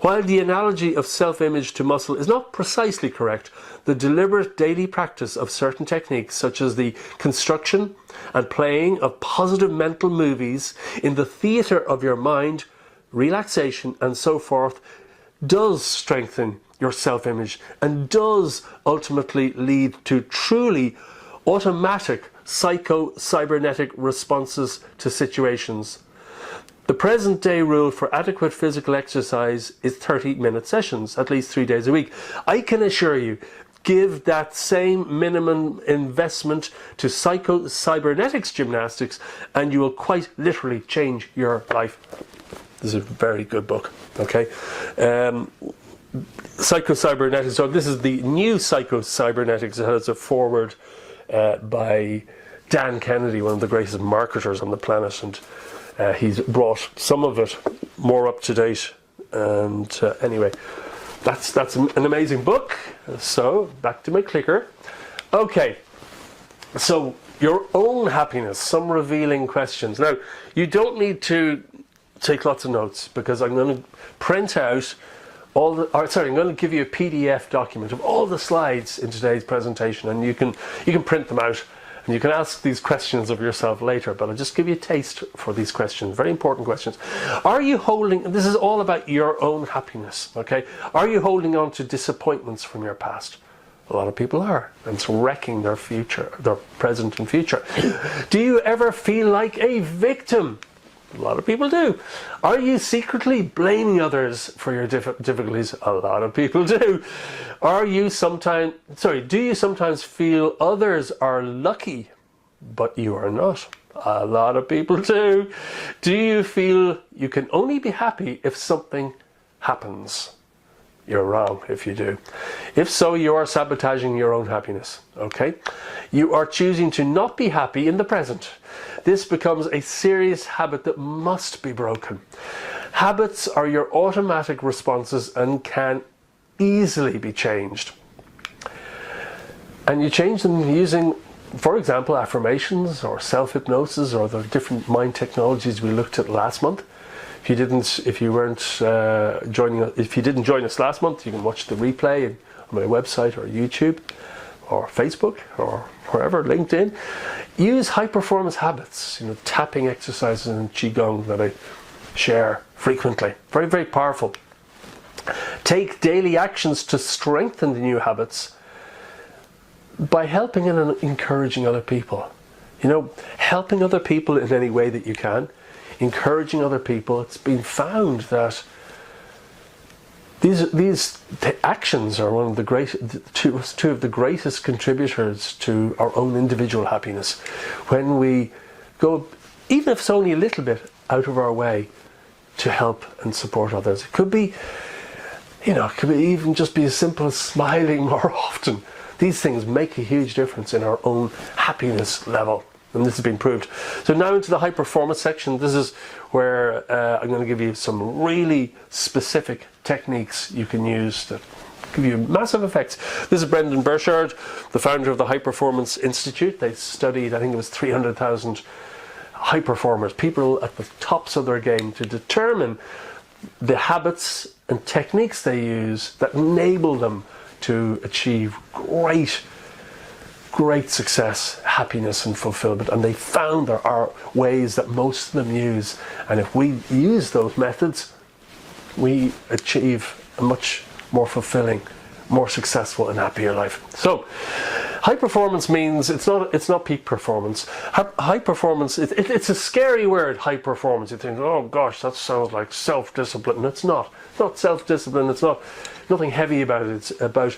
While the analogy of self-image to muscle is not precisely correct, the deliberate daily practice of certain techniques, such as the construction and playing of positive mental movies in the theatre of your mind, relaxation and so forth, does strengthen your self-image and does ultimately lead to truly automatic psycho-cybernetic responses to situations. The present day rule for adequate physical exercise is 30-minute sessions, at least 3 days a week. I can assure you, give that same minimum investment to cybernetics gymnastics, and you will quite literally change your life. This is a very good book, okay? Psycho-cybernetics, so this is the new Psycho-cybernetics. It has a foreword by Dan Kennedy, one of the greatest marketers on the planet, and he's brought some of it more up to date. And anyway, that's an amazing book. So back to my clicker. Okay, so your own happiness, some revealing questions. Now, you don't need to take lots of notes, because I'm going to print out I'm going to give you a PDF document of all the slides in today's presentation, and you can print them out, and you can ask these questions of yourself later, but I'll just give you a taste for these questions, very important questions. Are you holding, this is all about your own happiness, okay? Are you holding on to disappointments from your past? A lot of people are, and it's wrecking their future, their present and future. Do you ever feel like a victim? A lot of people do. Are you secretly blaming others for your difficulties? A lot of people do. Do you sometimes feel others are lucky, but you are not? A lot of people do. Do you feel you can only be happy if something happens? You're wrong if you do. If so, you are sabotaging your own happiness, okay? You are choosing to not be happy in the present. This becomes a serious habit that must be broken. Habits are your automatic responses and can easily be changed. And you change them using, for example, affirmations or self-hypnosis or the different mind technologies we looked at last month. If you didn't join us last month, you can watch the replay on my website or YouTube or Facebook or wherever, LinkedIn. Use high performance habits, tapping exercises and qigong that I share frequently. Very, very powerful. Take daily actions to strengthen the new habits by helping and encouraging other people. Helping other people in any way that you can. Encouraging other people. It's been found that these actions are one of the two of the greatest contributors to our own individual happiness. When we go, even if it's only a little bit, out of our way to help and support others. It could be, it could even just be as simple as smiling more often. These things make a huge difference in our own happiness level. And this has been proved. So now into the high performance section. This is where I'm going to give you some really specific techniques you can use that give you massive effects. This is Brendan Burchard, the founder of the High Performance Institute. They studied, I think it was 300,000 high performers, people at the tops of their game, to determine the habits and techniques they use that enable them to achieve great success, happiness and fulfillment. And they found there are ways that most of them use, and if we use those methods, we achieve a much more fulfilling, more successful and happier life. So high performance means it's not peak performance. High performance, it's a scary word, high performance. You think, oh gosh, that sounds like self-discipline. It's not self-discipline. It's nothing heavy about it. It's about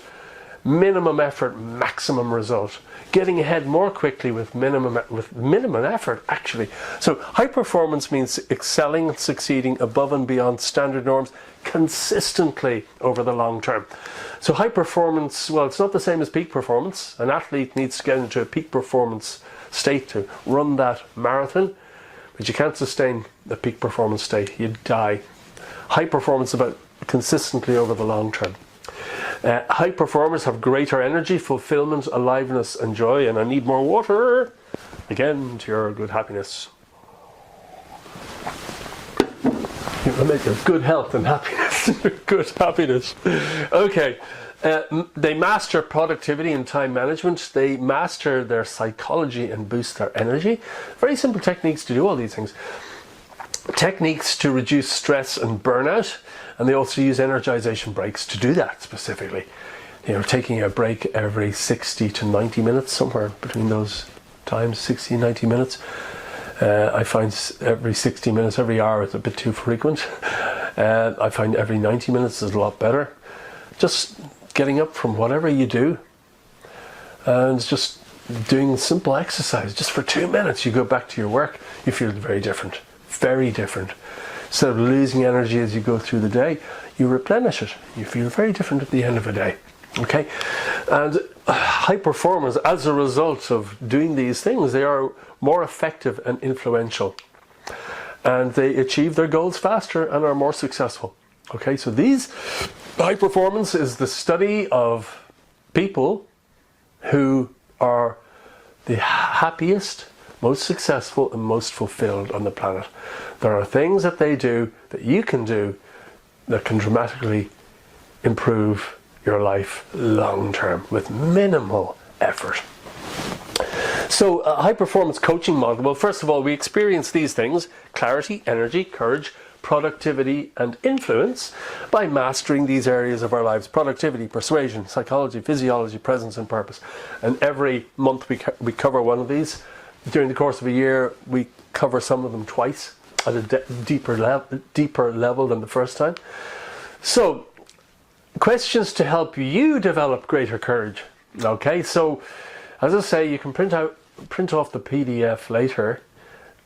minimum effort, maximum result. Getting ahead more quickly with minimum effort, actually. So high performance means excelling and succeeding above and beyond standard norms consistently over the long term. So high performance, well, it's not the same as peak performance. An athlete needs to get into a peak performance state to run that marathon, but you can't sustain the peak performance state. You die. High performance is about consistently over the long term. High performers have greater energy, fulfillment, aliveness and joy. And I need more water, again, to your good happiness. You will make your good health and happiness. Good happiness. Okay. They master productivity and time management. They master their psychology and boost their energy. Very simple techniques to do all these things. Techniques to reduce stress and burnout. And they also use energization breaks to do that specifically. Taking a break every 60 to 90 minutes, somewhere between those times, 60 and 90 minutes. I find every 60 minutes, every hour is a bit too frequent. I find every 90 minutes is a lot better. Just getting up from whatever you do and just doing simple exercise just for 2 minutes. You go back to your work, you feel very different, very different. Instead of losing energy as you go through the day, you replenish it. You feel very different at the end of the day. Okay, and high performers, as a result of doing these things, they are more effective and influential, and they achieve their goals faster and are more successful. Okay, so high performance is the study of people who are the happiest, most successful, and most fulfilled on the planet. There are things that they do that you can do that can dramatically improve your life long term with minimal effort. So a high performance coaching model, well, first of all, we experience these things: clarity, energy, courage, productivity, and influence by mastering these areas of our lives: productivity, persuasion, psychology, physiology, presence, and purpose. And every month we cover one of these. During the course of a year, we cover some of them twice at a deeper level than the first time. So, questions to help you develop greater courage. Okay, so as I say, you can print off the PDF later,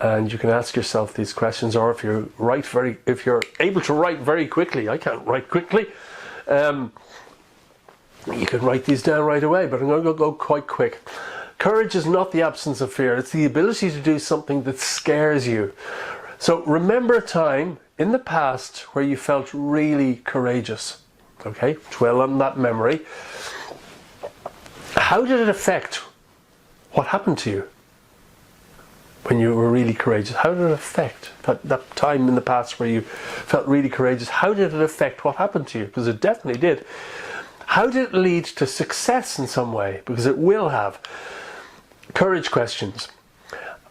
and you can ask yourself these questions, or if you're able to write very quickly. I can't write quickly. You can write these down right away, but I'm going to go quite quick. Courage is not the absence of fear. It's the ability to do something that scares you. So remember a time in the past where you felt really courageous. Okay, dwell on that memory. How did it affect what happened to you when you were really courageous? How did it affect that time in the past where you felt really courageous? How did it affect what happened to you? Because it definitely did. How did it lead to success in some way? Because it will have. Courage questions.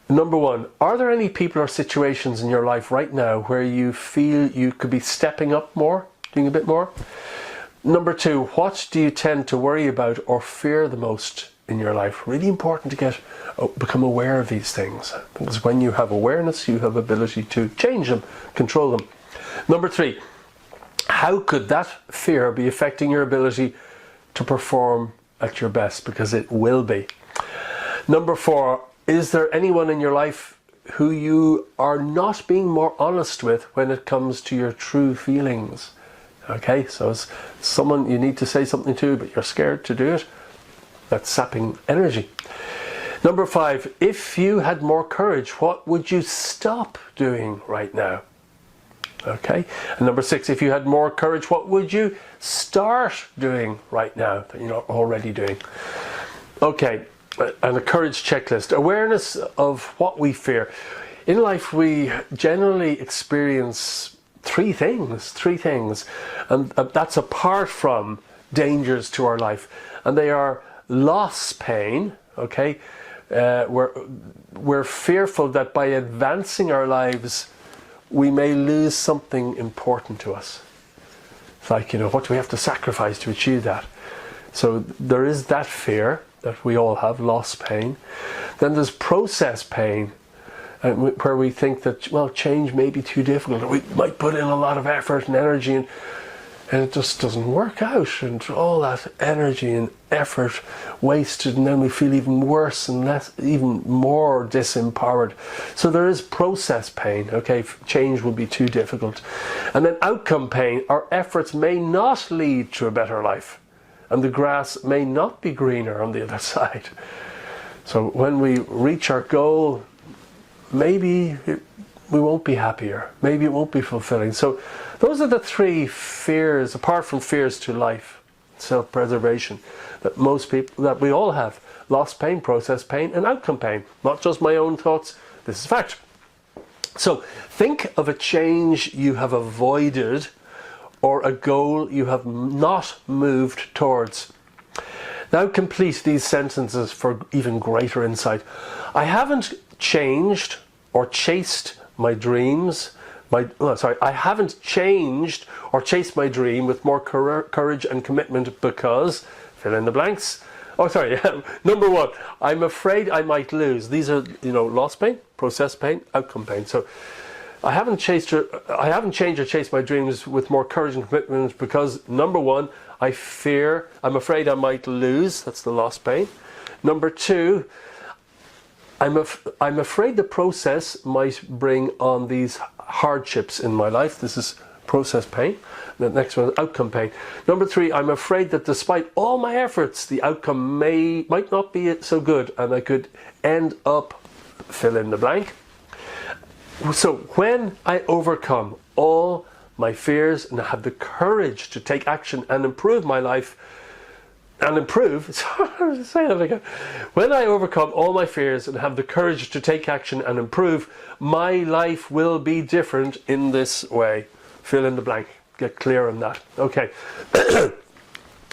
Number one, are there any people or situations in your life right now where you feel you could be stepping up more, doing a bit more? Number two, what do you tend to worry about or fear the most in your life? Really important to become aware of these things, because when you have awareness, you have ability to change them, control them. Number three, how could that fear be affecting your ability to perform at your best? Because it will be. Number four, is there anyone in your life who you are not being more honest with when it comes to your true feelings? Okay, so it's someone you need to say something to, but you're scared to do it. That's sapping energy. Number five, if you had more courage, what would you stop doing right now? Okay, and number six, if you had more courage, what would you start doing right now that you're not already doing? Okay, and a courage checklist. Awareness of what we fear. In life, we generally experience three things, and that's apart from dangers to our life, and they are loss pain. Okay, we're fearful that by advancing our lives we may lose something important to us. It's like, what do we have to sacrifice to achieve that? So there is that fear that we all have, loss pain. Then there's process pain, where we think that, well, change may be too difficult, or we might put in a lot of effort and energy, and it just doesn't work out, and all that energy and effort wasted, and then we feel even worse and even more disempowered. So there is process pain. Okay, change will be too difficult. And then outcome pain. Our efforts may not lead to a better life, and the grass may not be greener on the other side. So when we reach our goal, maybe we won't be happier. Maybe it won't be fulfilling. So those are the three fears, apart from fears to life, self-preservation, that we all have: loss pain, process pain, and outcome pain. Not just my own thoughts, this is fact. So think of a change you have avoided, or a goal you have not moved towards. Now complete these sentences for even greater insight. I haven't changed or chased my dreams. I haven't changed or chased my dream with more courage and commitment because, fill in the blanks. Number one, I'm afraid I might lose. These are, loss pain, process pain, outcome pain. So I haven't changed or chased my dreams with more courage and commitment because, number one, I'm afraid I might lose. That's the loss pain. Number 2, I'm afraid the process might bring on these hardships in my life. This is process pain. The next one is outcome pain. Number 3, I'm afraid that despite all my efforts, the outcome might not be so good, and I could end up fill in the blank. So when I overcome all my fears and have the courage to take action and improve my life, say that again. When I overcome all my fears and have the courage to take action and improve, my life will be different in this way. Fill in the blank. Get clear on that. Okay.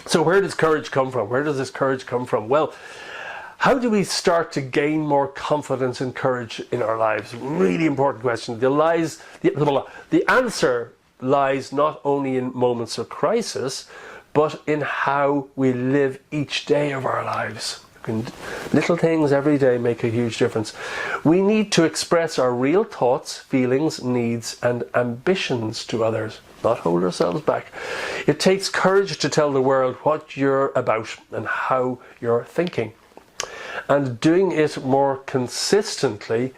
So where does courage come from? Where does this courage come from? Well, how do we start to gain more confidence and courage in our lives? Really important question. The answer lies not only in moments of crisis, but in how we live each day of our lives. Little things every day make a huge difference. We need to express our real thoughts, feelings, needs, and ambitions to others, not hold ourselves back. It takes courage to tell the world what you're about and how you're thinking. And doing it more consistently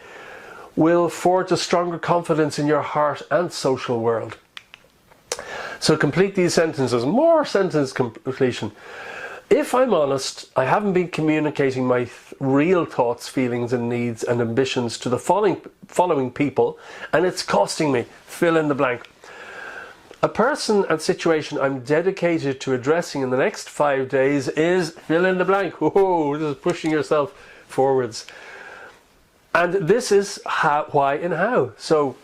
will forge a stronger confidence in your heart and social world. So complete these sentences. More sentence completion. If I'm honest, I haven't been communicating my real thoughts, feelings and needs and ambitions to the following people, and it's costing me. Fill in the blank. A person and situation I'm dedicated to addressing in the next 5 days is fill in the blank. Whoa, this is pushing yourself forwards. And this is why and how. So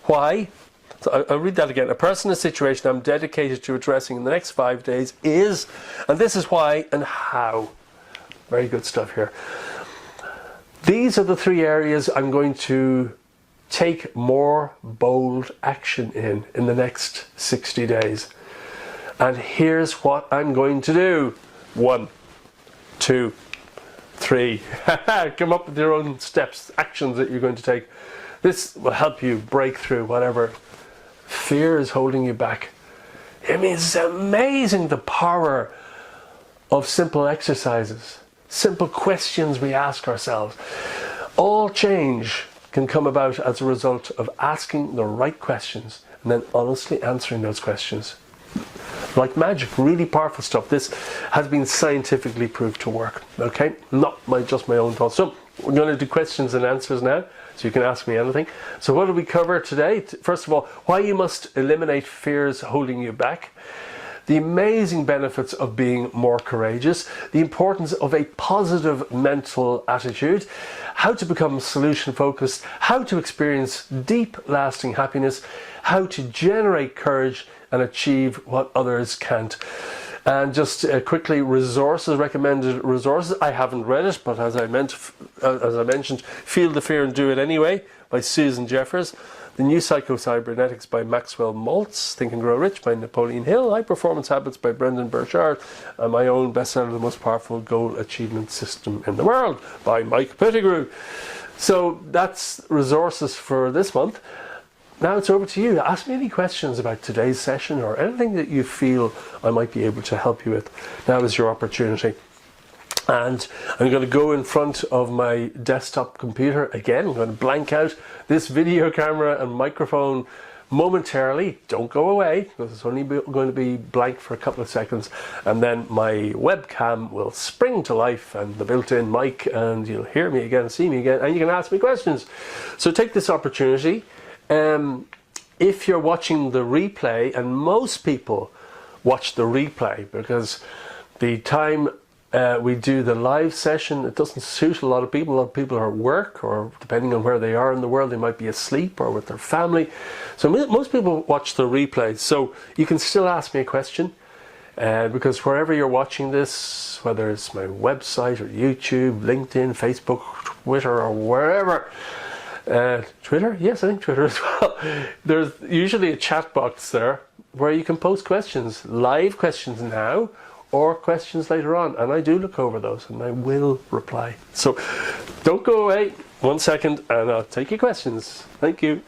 why? So I'll read that again. A person and situation I'm dedicated to addressing in the next 5 days is, and this is why and how. Very good stuff here. These are the 3 areas I'm going to take more bold action in the next 60 days. And here's what I'm going to do. 1, 2, 3. Come up with your own steps, actions that you're going to take. This will help you break through whatever fear is holding you back. I mean, it's amazing the power of simple exercises, simple questions we ask ourselves. All change can come about as a result of asking the right questions and then honestly answering those questions. Like magic, really powerful stuff. This has been scientifically proved to work. Okay, not just my own thoughts. So we're going to do questions and answers now, so you can ask me anything. So what did we cover today? First of all, why you must eliminate fears holding you back. The amazing benefits of being more courageous, the importance of a positive mental attitude, how to become solution focused, how to experience deep lasting happiness, how to generate courage and achieve what others can't. And just quickly, resources, recommended resources. I haven't read it, but as I mentioned, Feel the Fear and Do It Anyway by Susan Jeffers. The New Psycho-Cybernetics by Maxwell Maltz, Think and Grow Rich by Napoleon Hill, High Performance Habits by Brendan Burchard, and my own bestseller, The Most Powerful Goal Achievement System in the World by Mike Pettigrew. So that's resources for this month. Now it's over to you. Ask me any questions about today's session or anything that you feel I might be able to help you with. Now is your opportunity. And I'm going to go in front of my desktop computer again. I'm going to blank out this video camera and microphone momentarily. Don't go away, because it's only going to be blank for a couple of seconds. And then my webcam will spring to life and the built-in mic, and you'll hear me again, see me again, and you can ask me questions. So take this opportunity. If you're watching the replay, and most people watch the replay because the time we do the live session, it doesn't suit a lot of people. A lot of people are at work, or depending on where they are in the world, they might be asleep or with their family. So most people watch the replay. So you can still ask me a question, because wherever you're watching this, whether it's my website or YouTube, LinkedIn, Facebook, Twitter, or wherever, Twitter? Yes, I think Twitter as well. There's usually a chat box there where you can post questions, live questions now, or questions later on, and I do look over those and I will reply. So don't go away. 1 second and I'll take your questions. Thank you.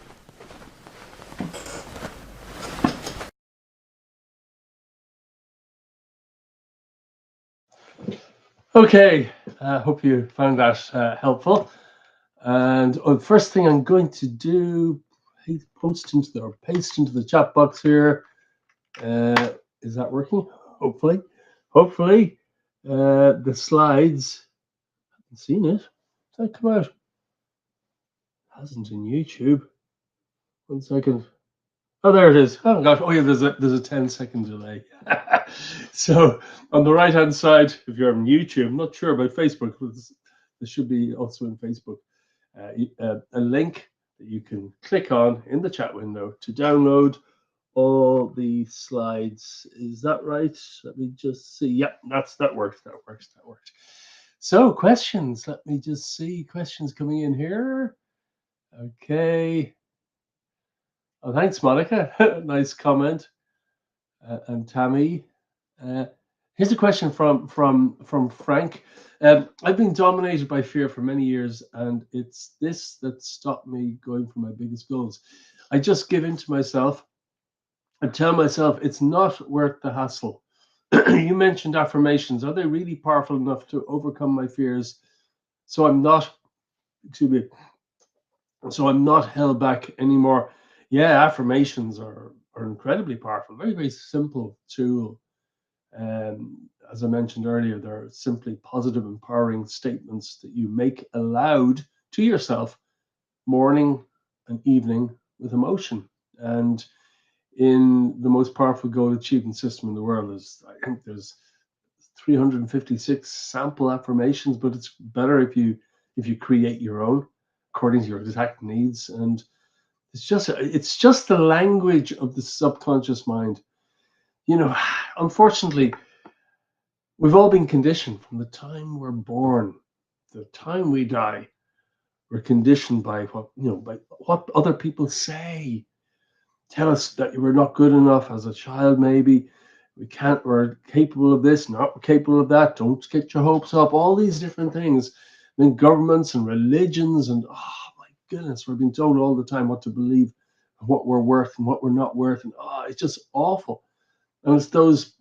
Okay, hope you found that helpful. And the first thing I'm going to do, paste into the chat box here. Is that working? Hopefully, hopefully, the slides. I haven't seen it. Did that come out? It hasn't in YouTube. 1 second. Oh, there it is. Oh gosh. Oh yeah, there's a 10-second delay. So on the right hand side, if you're on YouTube, I'm not sure about Facebook, but this should be also in Facebook. A link that you can click on in the chat window to download all the slides. Is that right? Let me just see. Yeah, that works. That works. So questions. Let me just see questions coming in here. Okay. Oh, thanks, Monica. Nice comment. And Tammy. Uh, Here's a question from Frank. I've been dominated by fear for many years, and it's this that stopped me going for my biggest goals. I just give in to myself and tell myself it's not worth the hassle. You mentioned affirmations. Are they really powerful enough to overcome my fears? So I'm not, excuse me, so I'm not held back anymore. Yeah, affirmations are incredibly powerful. Very, very simple tool. As I mentioned earlier, they're simply positive, empowering statements that you make aloud to yourself morning and evening with emotion. And in the most powerful goal achievement system in the world, I think there's 356 sample affirmations, but it's better if you create your own according to your exact needs. And it's just the language of the subconscious mind. You know, unfortunately, we've all been conditioned from the time we're born, the time we die. We're conditioned by what other people say. Tell us that we're not good enough as a child. Maybe we're capable of this, not capable of that. Don't get your hopes up. All these different things. Then governments and religions and oh my goodness, we're being told all the time what to believe, what we're worth and what we're not worth, and it's just awful. And it's those,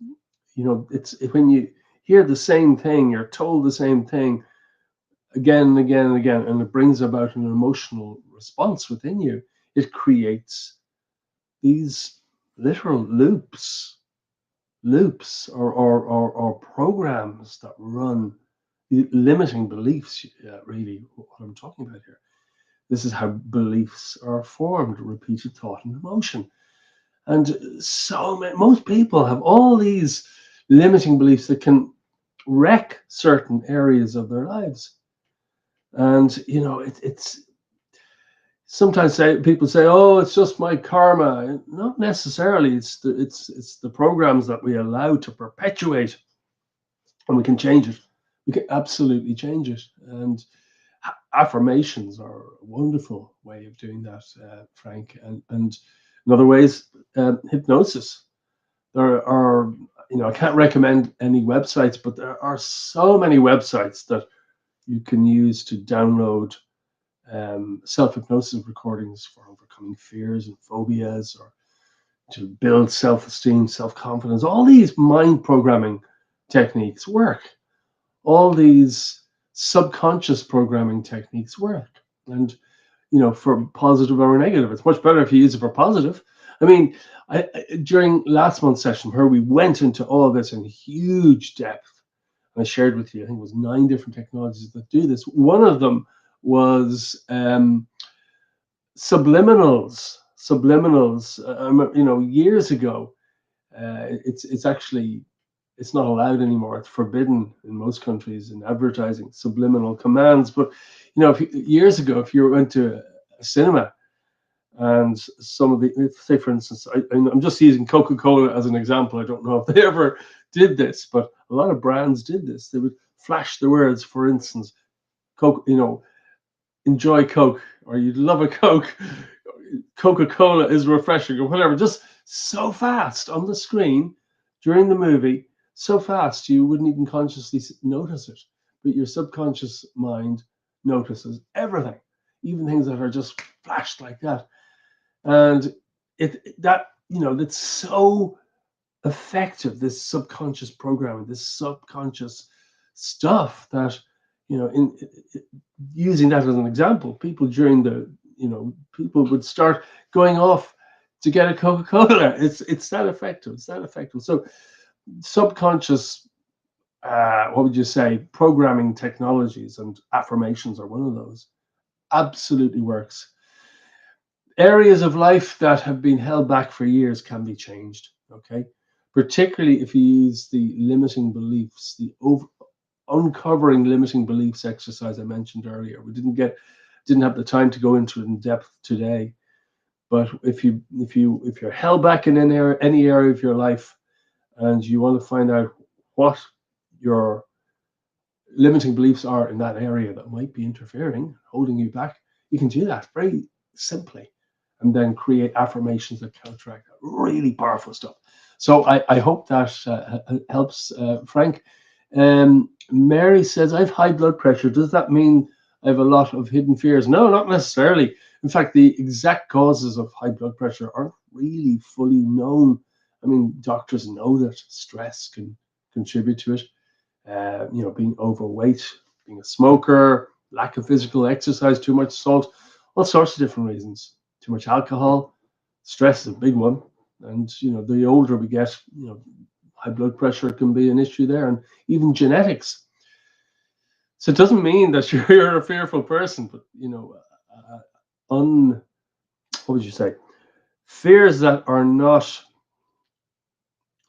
it's when you hear the same thing, you're told the same thing again and again and again, and it brings about an emotional response within you. It creates these literal loops or programs that run limiting beliefs. Really, what I'm talking about here. This is how beliefs are formed: repeated thought and emotion. And most people have all these limiting beliefs that can wreck certain areas of their lives. And it's sometimes people say, "Oh, it's just my karma." Not necessarily. It's the programs that we allow to perpetuate, and we can change it. We can absolutely change it. And affirmations are a wonderful way of doing that, Frank. And in other ways, hypnosis. There are, I can't recommend any websites, but there are so many websites that you can use to download self-hypnosis recordings for overcoming fears and phobias, or to build self-esteem, self-confidence. All these mind programming techniques work. All these subconscious programming techniques work. And for positive or negative, it's much better if you use it for positive. I mean, during last month's session, where we went into all of this in huge depth, I shared with you, I think it was 9 different technologies that do this. One of them was subliminals. Years ago, it's not allowed anymore. It's forbidden in most countries in advertising, subliminal commands. But years ago, if you went to a cinema and some of the, say for instance, I'm just using Coca-Cola as an example. I don't know if they ever did this, but a lot of brands did this. They would flash the words, for instance, Coke, enjoy Coke, or you'd love a Coke. Coca-Cola is refreshing, or whatever. Just so fast on the screen during the movie, so fast you wouldn't even consciously notice it, but your subconscious mind notices everything, even things that are just flashed like that. And that's so effective. This subconscious programming, this subconscious stuff that, using that as an example, people during the, people would start going off to get a Coca-Cola. It's that effective. It's that effective. So subconscious, what would you say, programming technologies, and affirmations are one of those. Absolutely works. Areas of life that have been held back for years can be changed. Okay, particularly if you use the limiting beliefs, the uncovering limiting beliefs exercise I mentioned earlier. We didn't have the time to go into it in depth today, but if you're held back in any area of your life, and you want to find out what your limiting beliefs are in that area that might be interfering, holding you back, you can do that very simply, and then create affirmations that counteract that. Really powerful stuff. So I hope that helps, Frank. Mary says, I have high blood pressure. Does that mean I have a lot of hidden fears? No, not necessarily. In fact, the exact causes of high blood pressure aren't really fully known. I mean, doctors know that stress can contribute to it. Being overweight, being a smoker, lack of physical exercise, too much salt, all sorts of different reasons. Too much alcohol, stress is a big one. And, the older we get, high blood pressure can be an issue there, and even genetics. So it doesn't mean that you're a fearful person, but, what would you say? Fears that are not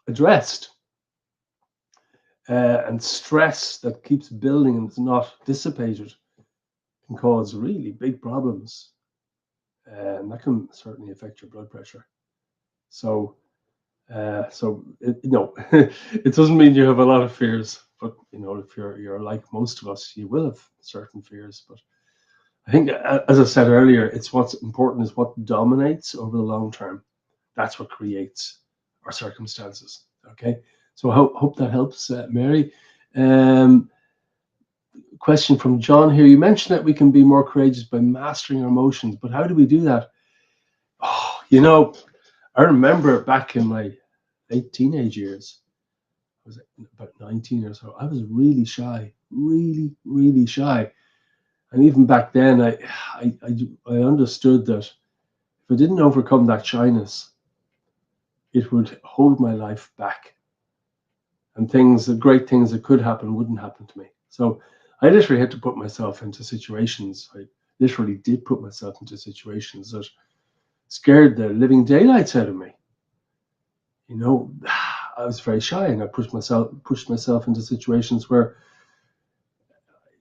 addressed, and stress that keeps building and is not dissipated, can cause really big problems, and that can certainly affect your blood pressure. So, it doesn't mean you have a lot of fears, but if you're like most of us, you will have certain fears. But I think, as I said earlier, it's what's important is what dominates over the long term. That's what creates our circumstances. Okay, so I hope that helps, Mary. Question from John here. You mentioned that we can be more courageous by mastering our emotions, but how do we do that? Oh, I remember back in my late teenage years, I was about 19 or so. I was really shy, really, really shy. And even back then, I understood that if I didn't overcome that shyness, it would hold my life back, and the great things that could happen wouldn't happen to me. So I literally had to put myself into situations. I literally did put myself into situations that scared the living daylights out of me. I was very shy, and I pushed myself into situations where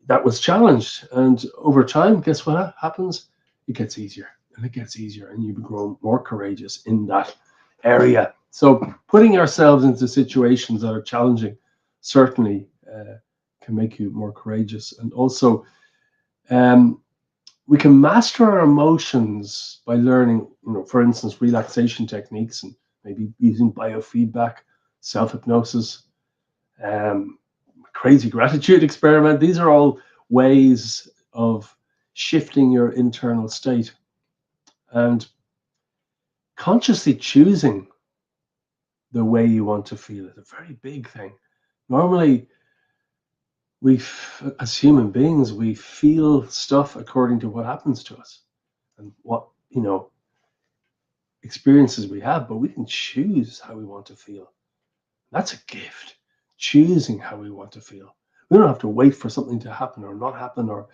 that was challenged. And over time, guess what happens? It gets easier, and it gets easier, and you grow more courageous in that area. So putting ourselves into situations that are challenging certainly can make you more courageous. And also, we can master our emotions by learning, for instance, relaxation techniques, and maybe using biofeedback, self-hypnosis, crazy gratitude experiment. These are all ways of shifting your internal state and consciously choosing the way you want to feel. It's a very big thing. Normally, as human beings, we feel stuff according to what happens to us and what, experiences we have, but we can choose how we want to feel. That's a gift, choosing how we want to feel. We don't have to wait for something to happen or not happen, or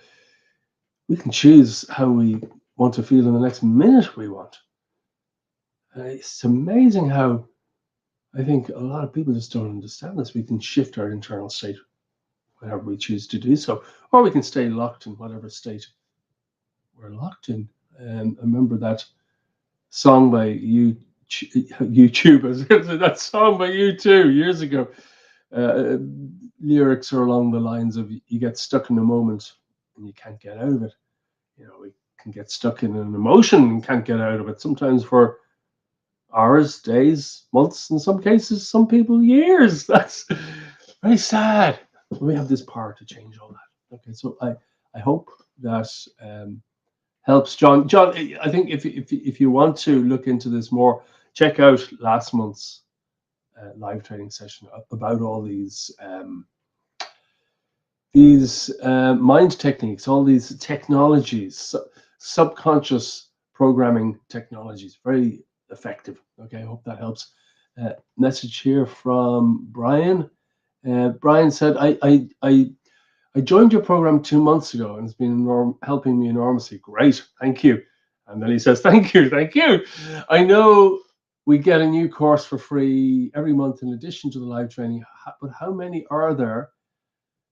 we can choose how we want to feel in the next minute we want. It's amazing how I think a lot of people just don't understand this. We can shift our internal state whenever we choose to do so, or we can stay locked in whatever state we're locked in. I remember that song by YouTube. I was going to say that song by U2 years ago. Lyrics are along the lines of, you get stuck in a moment and you can't get out of it. We can get stuck in an emotion and can't get out of it, sometimes for hours, days, months, in some cases, some people years. That's very sad. We have this power to change all that. Okay, so I hope that helps, John. John, I think if you want to look into this more, check out last month's live training session about all these these mind techniques, all these technologies, subconscious programming technologies, very effective. Okay, I hope that helps. Message here from Brian. Brian said, I joined your program 2 months ago and it's been helping me enormously. Great, thank you. And then he says, thank you, thank you. I know we get a new course for free every month in addition to the live training, but how many are there?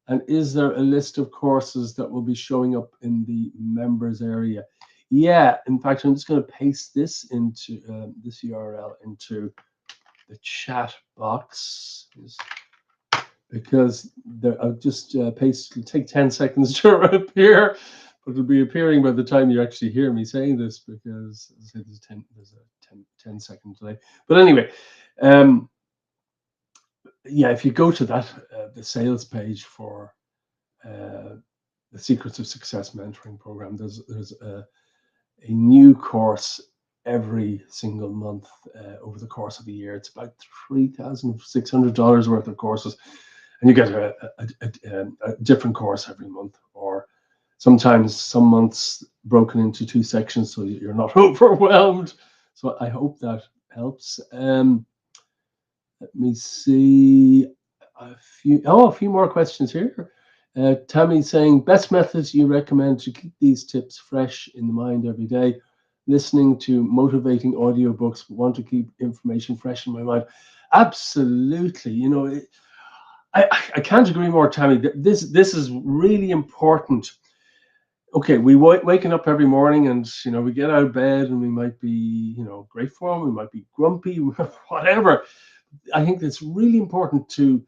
And is there a list of courses that will be showing up in the members area? Yeah, in fact, I'm just going to paste this into this URL into the chat box, because I'll just paste. It'll take 10 seconds to appear, but it'll be appearing by the time you actually hear me saying this, because as I said, there's a 10-second delay. But anyway, yeah, if you go to that the sales page for the Secrets of Success mentoring program, there's a new course every single month over the course of a year. It's about $3,600 worth of courses, and you get a different course every month, or sometimes some months broken into 2 sections so you're not overwhelmed. So I hope that helps. Let me see a few more questions here. Tammy's saying, best methods you recommend to keep these tips fresh in the mind every day. Listening to motivating audiobooks, want to keep information fresh in my mind. Absolutely. You know, I can't agree more, Tammy. This is really important. Okay, we waking up every morning, and you know, we get out of bed and we might be, you know, grateful, we might be grumpy, whatever. I think it's really important to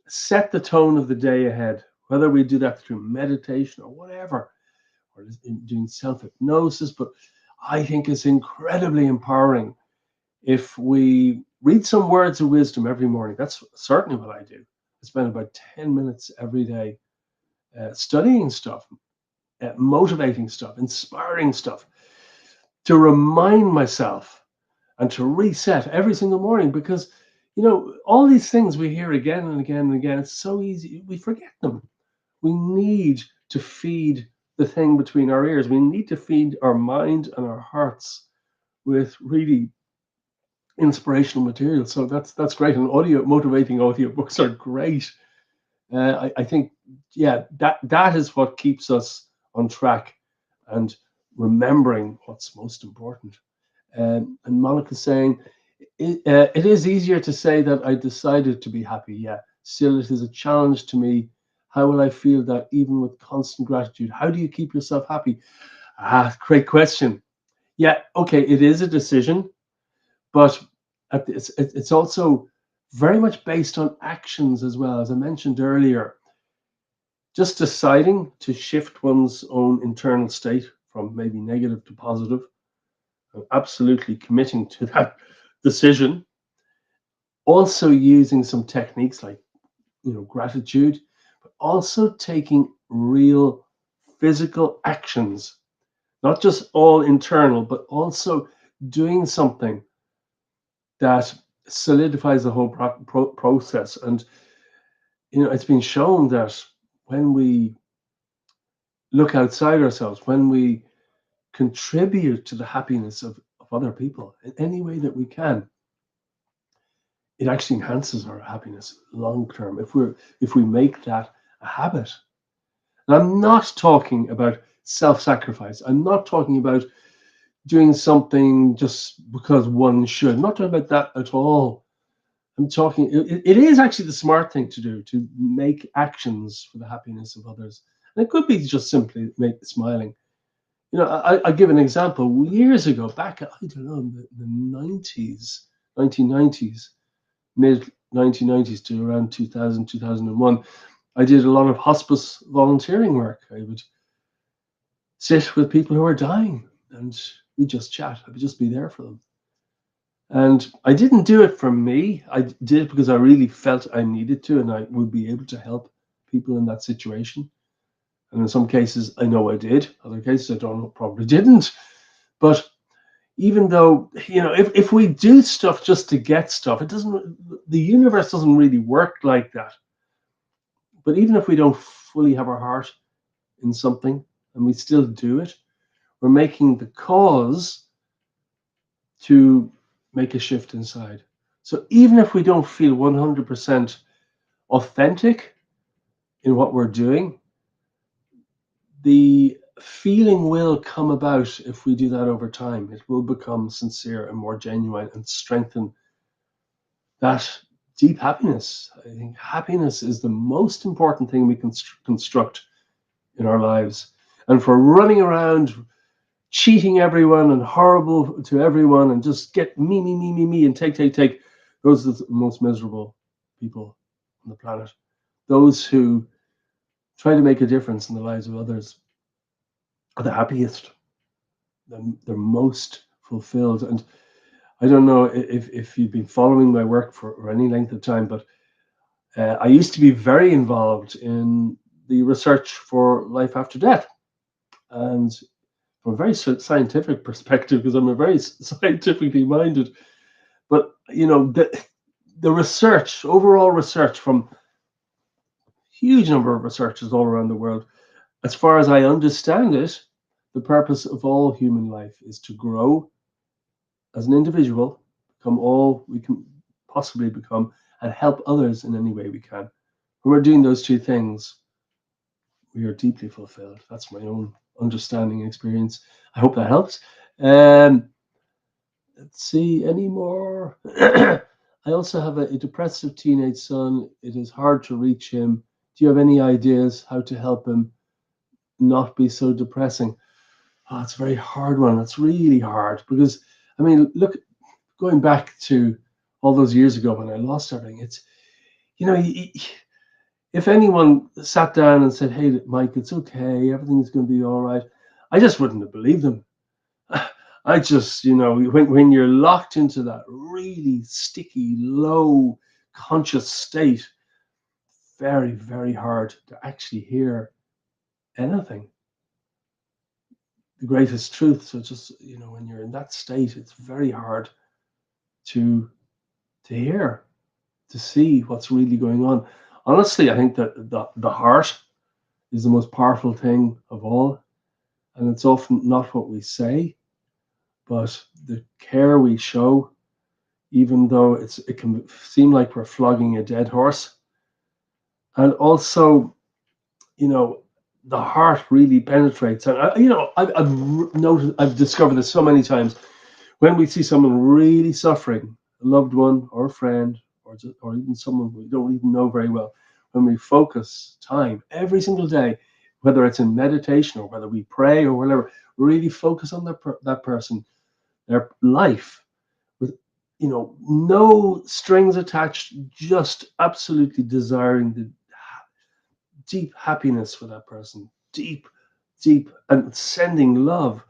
set the tone of the day ahead, whether we do that through meditation or whatever, or doing self-hypnosis. But I think it's incredibly empowering if we read some words of wisdom every morning. That's certainly what I do. I spend about 10 minutes every day studying stuff, motivating stuff, inspiring stuff, to remind myself and to reset every single morning, because you know, all these things we hear again and again and again, it's so easy, we forget them. We need to feed the thing between our ears. We need to feed our mind and our hearts with really inspirational material. So that's great. And motivating audiobooks are great. I think, yeah, that is what keeps us on track and remembering what's most important. And Monica's saying, it is easier to say that I decided to be happy. Yeah, still it is a challenge to me. How will I feel that even with constant gratitude? How do you keep yourself happy? Great question. Yeah, okay, it is a decision, but it's also very much based on actions as well. As I mentioned earlier, just deciding to shift one's own internal state from maybe negative to positive, and absolutely committing to that decision. Also using some techniques like, you know, gratitude, but also taking real physical actions, not just all internal, but also doing something that solidifies the whole process. And you know, it's been shown that when we look outside ourselves, when we contribute to the happiness of other people in any way that we can, it actually enhances our happiness long term if we make that a habit. And I'm not talking about self-sacrifice. I'm not talking about doing something just because one should. I'm not talking about that at all. I'm talking, it is actually the smart thing to do, to make actions for the happiness of others. And it could be just simply smiling. You know, I give an example. Years ago, back, I don't know, in the 90s, 1990s, mid 1990s to around 2000, 2001, I did a lot of hospice volunteering work. I would sit with people who are dying and we'd just chat. I would just be there for them. And I didn't do it for me. I did it because I really felt I needed to, and I would be able to help people in that situation. And in some cases, I know I did. Other cases, I don't know, probably didn't. But even though, you know, if we do stuff just to get stuff, the universe doesn't really work like that. But even if we don't fully have our heart in something, and we still do it, we're making the cause to make a shift inside. So even if we don't feel 100% authentic in what we're doing, the feeling will come about if we do that over time. It will become sincere and more genuine and strengthen that deep happiness. I think happiness is the most important thing we can construct in our lives. And for running around cheating everyone and horrible to everyone and just get me, and take, those are the most miserable people on the planet. Those who try to make a difference in the lives of others are the happiest. They're most fulfilled. And I don't know if you've been following my work for any length of time, but I used to be very involved in the research for life after death. And from a very scientific perspective, because I'm a very scientifically minded, but the research, overall research from huge number of researchers all around the world, as far as I understand it, the purpose of all human life is to grow as an individual, become all we can possibly become, and help others in any way we can. When we're doing those two things, we are deeply fulfilled. That's my own understanding and experience. I hope that helps. Let's see, any more? I also have a depressive teenage son. It is hard to reach him. Do you have any ideas how to help him not be so depressing? Oh, it's a very hard one. It's really hard because, I mean, look, going back to all those years ago when I lost everything, it's, if anyone sat down and said, "Hey, Mike, it's okay, everything's going to be all right," I just wouldn't have believed them. I just, when you're locked into that really sticky, low conscious state, very, very hard to actually hear anything. The greatest truth. So just, when you're in that state, it's very hard to hear, to see what's really going on. Honestly, I think that the heart is the most powerful thing of all. And it's often not what we say, but the care we show, even though it can seem like we're flogging a dead horse. And also, the heart really penetrates. And I've discovered this so many times. When we see someone really suffering, a loved one or a friend, or even someone we don't even know very well, when we focus time every single day, whether it's in meditation or whether we pray or whatever, really focus on that person, their life, with no strings attached, just absolutely desiring the deep happiness for that person, deep, and sending love.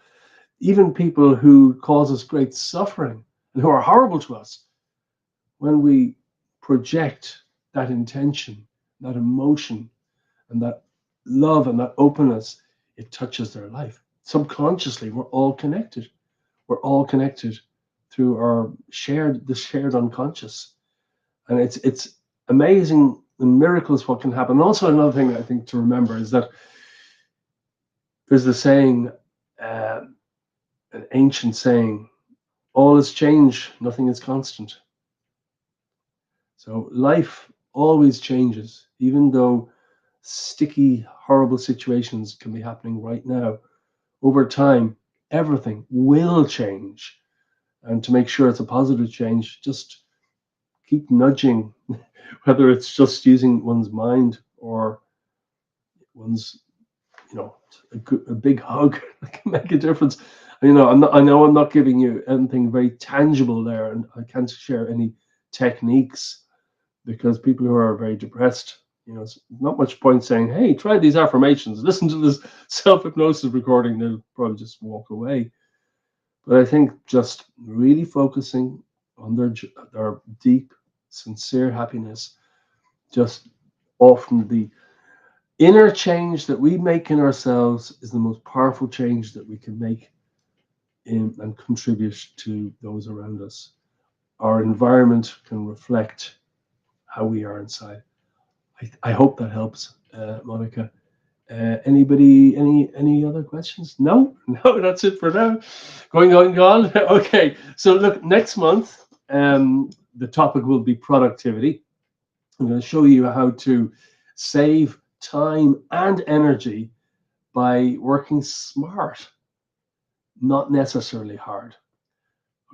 Even people who cause us great suffering and who are horrible to us, when we project that intention, that emotion, and that love and that openness, it touches their life. Subconsciously, we're all connected. We're all connected through the shared unconscious. And it's amazing the miracles what can happen. And also another thing I think to remember is that there's the saying, an ancient saying, all is change, nothing is constant. So life always changes, even though sticky, horrible situations can be happening right now. Over time, everything will change. And to make sure it's a positive change, just keep nudging, whether it's just using one's mind or one's, a big hug that can make a difference. I know I'm not giving you anything very tangible there, and I can't share any techniques because people who are very depressed, it's not much point saying, "Hey, try these affirmations, listen to this self-hypnosis recording." They'll probably just walk away. But I think just really focusing on their deep, sincere happiness, just often the inner change that we make in ourselves is the most powerful change that we can make in and contribute to those around us. Our environment can reflect how we are inside. I hope that helps. Monica. Anybody, any other questions? No, no, that's it for now. Going. Okay, so look, next month, the topic will be productivity. I'm going to show you how to save time and energy by working smart, not necessarily hard.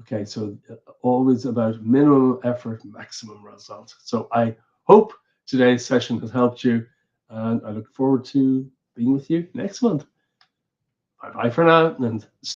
Okay, so always about minimum effort, maximum result. So I hope today's session has helped you, and I look forward to being with you next month. Bye bye for now, and